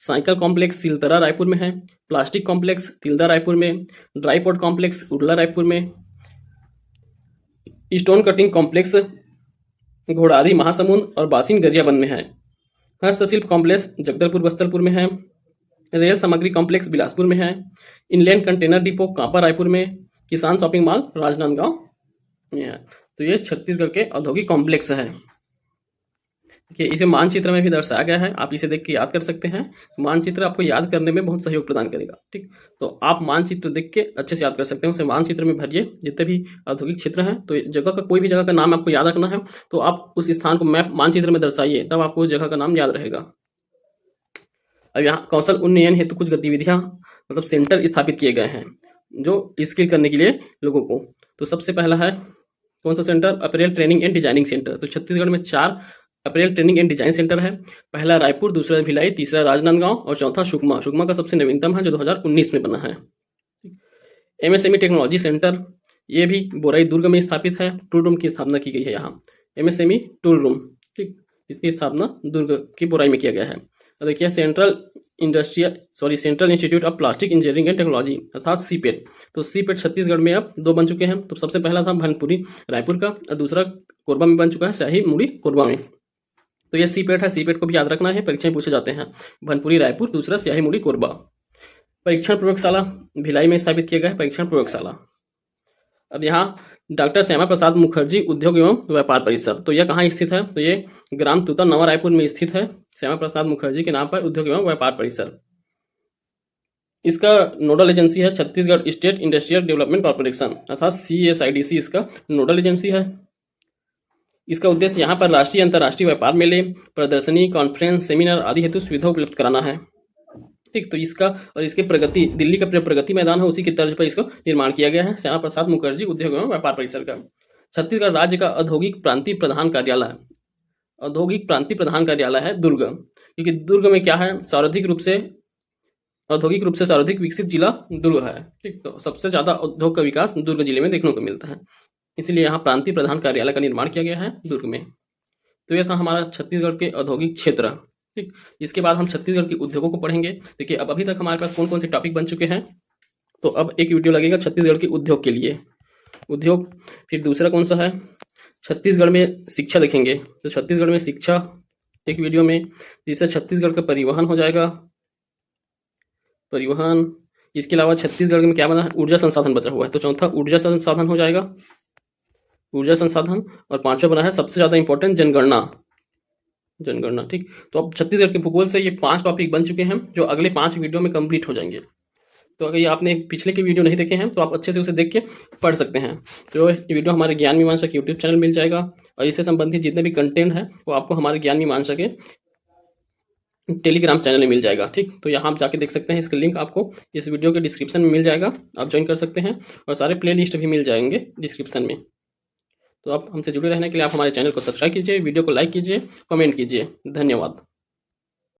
साइकिल कॉम्प्लेक्स सिलतरा रायपुर में है। प्लास्टिक कॉम्प्लेक्स तिल्दा रायपुर में। Dry port complex Urla Raipur में। Stone cutting complex Ghodari Mahasamund और बासिन गरियाबंद में है। हस्तशिल्प कॉम्प्लेक्स जगदलपुर बस्तरपुर में है। रेल सामग्री कॉम्प्लेक्स बिलासपुर में है। इनलैंड कंटेनर डिपो कांपा रायपुर में। किसान शॉपिंग मॉल राजनांदगांव में है। तो ये छत्तीसगढ़ के औद्योगिक कॉम्प्लेक्स है। कि इसे मानचित्र में भी दर्शाया गया है, आप इसे देख के याद कर सकते हैं। मानचित्र आपको याद करने में बहुत सहयोग प्रदान करेगा। ठीक, तो आप मानचित्र देख के अच्छे से याद कर सकते हैं, उसे मानचित्र में भरिए जितने भी औद्योगिक क्षेत्र हैं। तो जगह का कोई भी जगह का नाम आपको याद रखना है तो आप उस स्थान को मैप मानचित्र में दर्शाइए, तब आपको उस जगह का नाम याद रहेगा। अब यहाँ कौशल उन्नयन हेतु कुछ गतिविधियां मतलब सेंटर स्थापित किए गए हैं जो स्किल करने के लिए लोगों को। तो सबसे पहला है कौन सा centre? Apparel training and designing centre. तो छत्तीसगढ़ में 4 apparel training and design centre है। पहला रायपुर, दूसरा भिलाई, तीसरा राजनांदगांव और चौथा सुकमा। सुकमा का सबसे नवीनतम है जो 2019 में बना है। एमएसएमई टेक्नोलॉजी सेंटर ये भी बोराई दुर्ग में स्थापित है। टूल रूम की स्थापना की गई है यहाँ, एमएसएमई टूल रूम। ठीक, इसकी स्थापना दुर्ग की बोराई में किया गया है। तो देखिए central institute of plastic engineering and technology अर्थात सीपेट। तो सीपेट छत्तीसगढ़ में अब 2 बन चुके हैं। तो सबसे पहला था भनपुरी रायपुर का और दूसरा कोरबा में बन चुका है, स्याही मुड़ी कोरबा में। तो ये सीपेट है, सीपेट को भी याद रखना है, परीक्षा में पूछे जाते हैं। भनपुरी रायपुर, दूसरा स्याही मुड़ी कोरबा। परीक्षण प्रयोगशाला भिलाई में स्थापित किया गया है, परीक्षण प्रयोगशाला। अब यहाँ डॉक्टर श्यामा प्रसाद मुखर्जी उद्योग एवं व्यापार परिसर, तो यह कहाँ स्थित है? तो ये ग्राम तुता नवा रायपुर में स्थित है, श्यामा प्रसाद मुखर्जी के नाम पर उद्योग एवं व्यापार परिसर। इसका नोडल एजेंसी है Chhattisgarh state industrial development corporation अर्थात CSIDC इसका नोडल एजेंसी है। इसका उद्देश्य यहाँ पर राष्ट्रीय अंतर्राष्ट्रीय व्यापार मेले, प्रदर्शनी, कॉन्फ्रेंस, सेमिनार आदि हेतु सुविधा उपलब्ध कराना है। ठीक, तो इसका और इसके प्रगति दिल्ली का प्रगति मैदान है उसी की तर्ज पर इसको निर्माण किया गया है, श्यामा प्रसाद मुखर्जी उद्योग एवं व्यापार परिसर का। छत्तीसगढ़ राज्य का औद्योगिक प्रांतीय प्रधान कार्यालय, औद्योगिक प्रांतीय प्रधान कार्यालय है दुर्ग, क्योंकि दुर्ग में क्या है, औद्योगिक रूप से सर्वाधिक विकसित जिला दुर्ग है। ठीक, तो सबसे ज्यादा उद्योग का विकास दुर्ग जिले में देखने को मिलता है, इसलिए यहाँ प्रांतीय प्रधान कार्यालय का निर्माण किया गया है दुर्ग में। तो यह था हमारा छत्तीसगढ़ के औद्योगिक क्षेत्र। ठीक, इसके बाद हम छत्तीसगढ़ के उद्योगों को पढ़ेंगे। देखिए अब अभी तक हमारे पास कौन कौन से टॉपिक बन चुके हैं, तो अब एक वीडियो लगेगा छत्तीसगढ़ के उद्योग के लिए, उद्योग। फिर दूसरा कौन सा है, छत्तीसगढ़ में शिक्षा देखेंगे, तो छत्तीसगढ़ में शिक्षा एक वीडियो में। तीसरा छत्तीसगढ़ का परिवहन हो जाएगा, परिवहन। इसके अलावा छत्तीसगढ़ में क्या बना है, ऊर्जा संसाधन बचा हुआ है, तो चौथा ऊर्जा संसाधन हो जाएगा, ऊर्जा संसाधन। और पांचवा बना है सबसे ज्यादा इंपॉर्टेंट जनगणना, जनगणना। ठीक, तो अब छत्तीसगढ़ के भूगोल से ये 5 टॉपिक बन चुके हैं जो अगले 5 वीडियो में कंप्लीट हो जाएंगे। तो अगर ये आपने पिछले के वीडियो नहीं देखे हैं तो आप अच्छे से उसे देख के पढ़ सकते हैं। तो ये वीडियो हमारे ज्ञान मीमांसा के यूट्यूब चैनल मिल जाएगा और इससे संबंधित जितने भी कंटेंट है वो आपको हमारे ज्ञान मीमांसा के टेलीग्राम चैनल में मिल जाएगा। ठीक, तो यहाँ आप जाके देख सकते हैं, इसका लिंक आपको इस वीडियो के डिस्क्रिप्शन में मिल जाएगा, आप ज्वाइन कर सकते हैं और सारे प्ले लिस्ट भी मिल जाएंगे डिस्क्रिप्शन में। तो आप हमसे जुड़े रहने के लिए आप हमारे चैनल को सब्सक्राइब कीजिए, वीडियो को लाइक कीजिए, कमेंट कीजिए। धन्यवाद।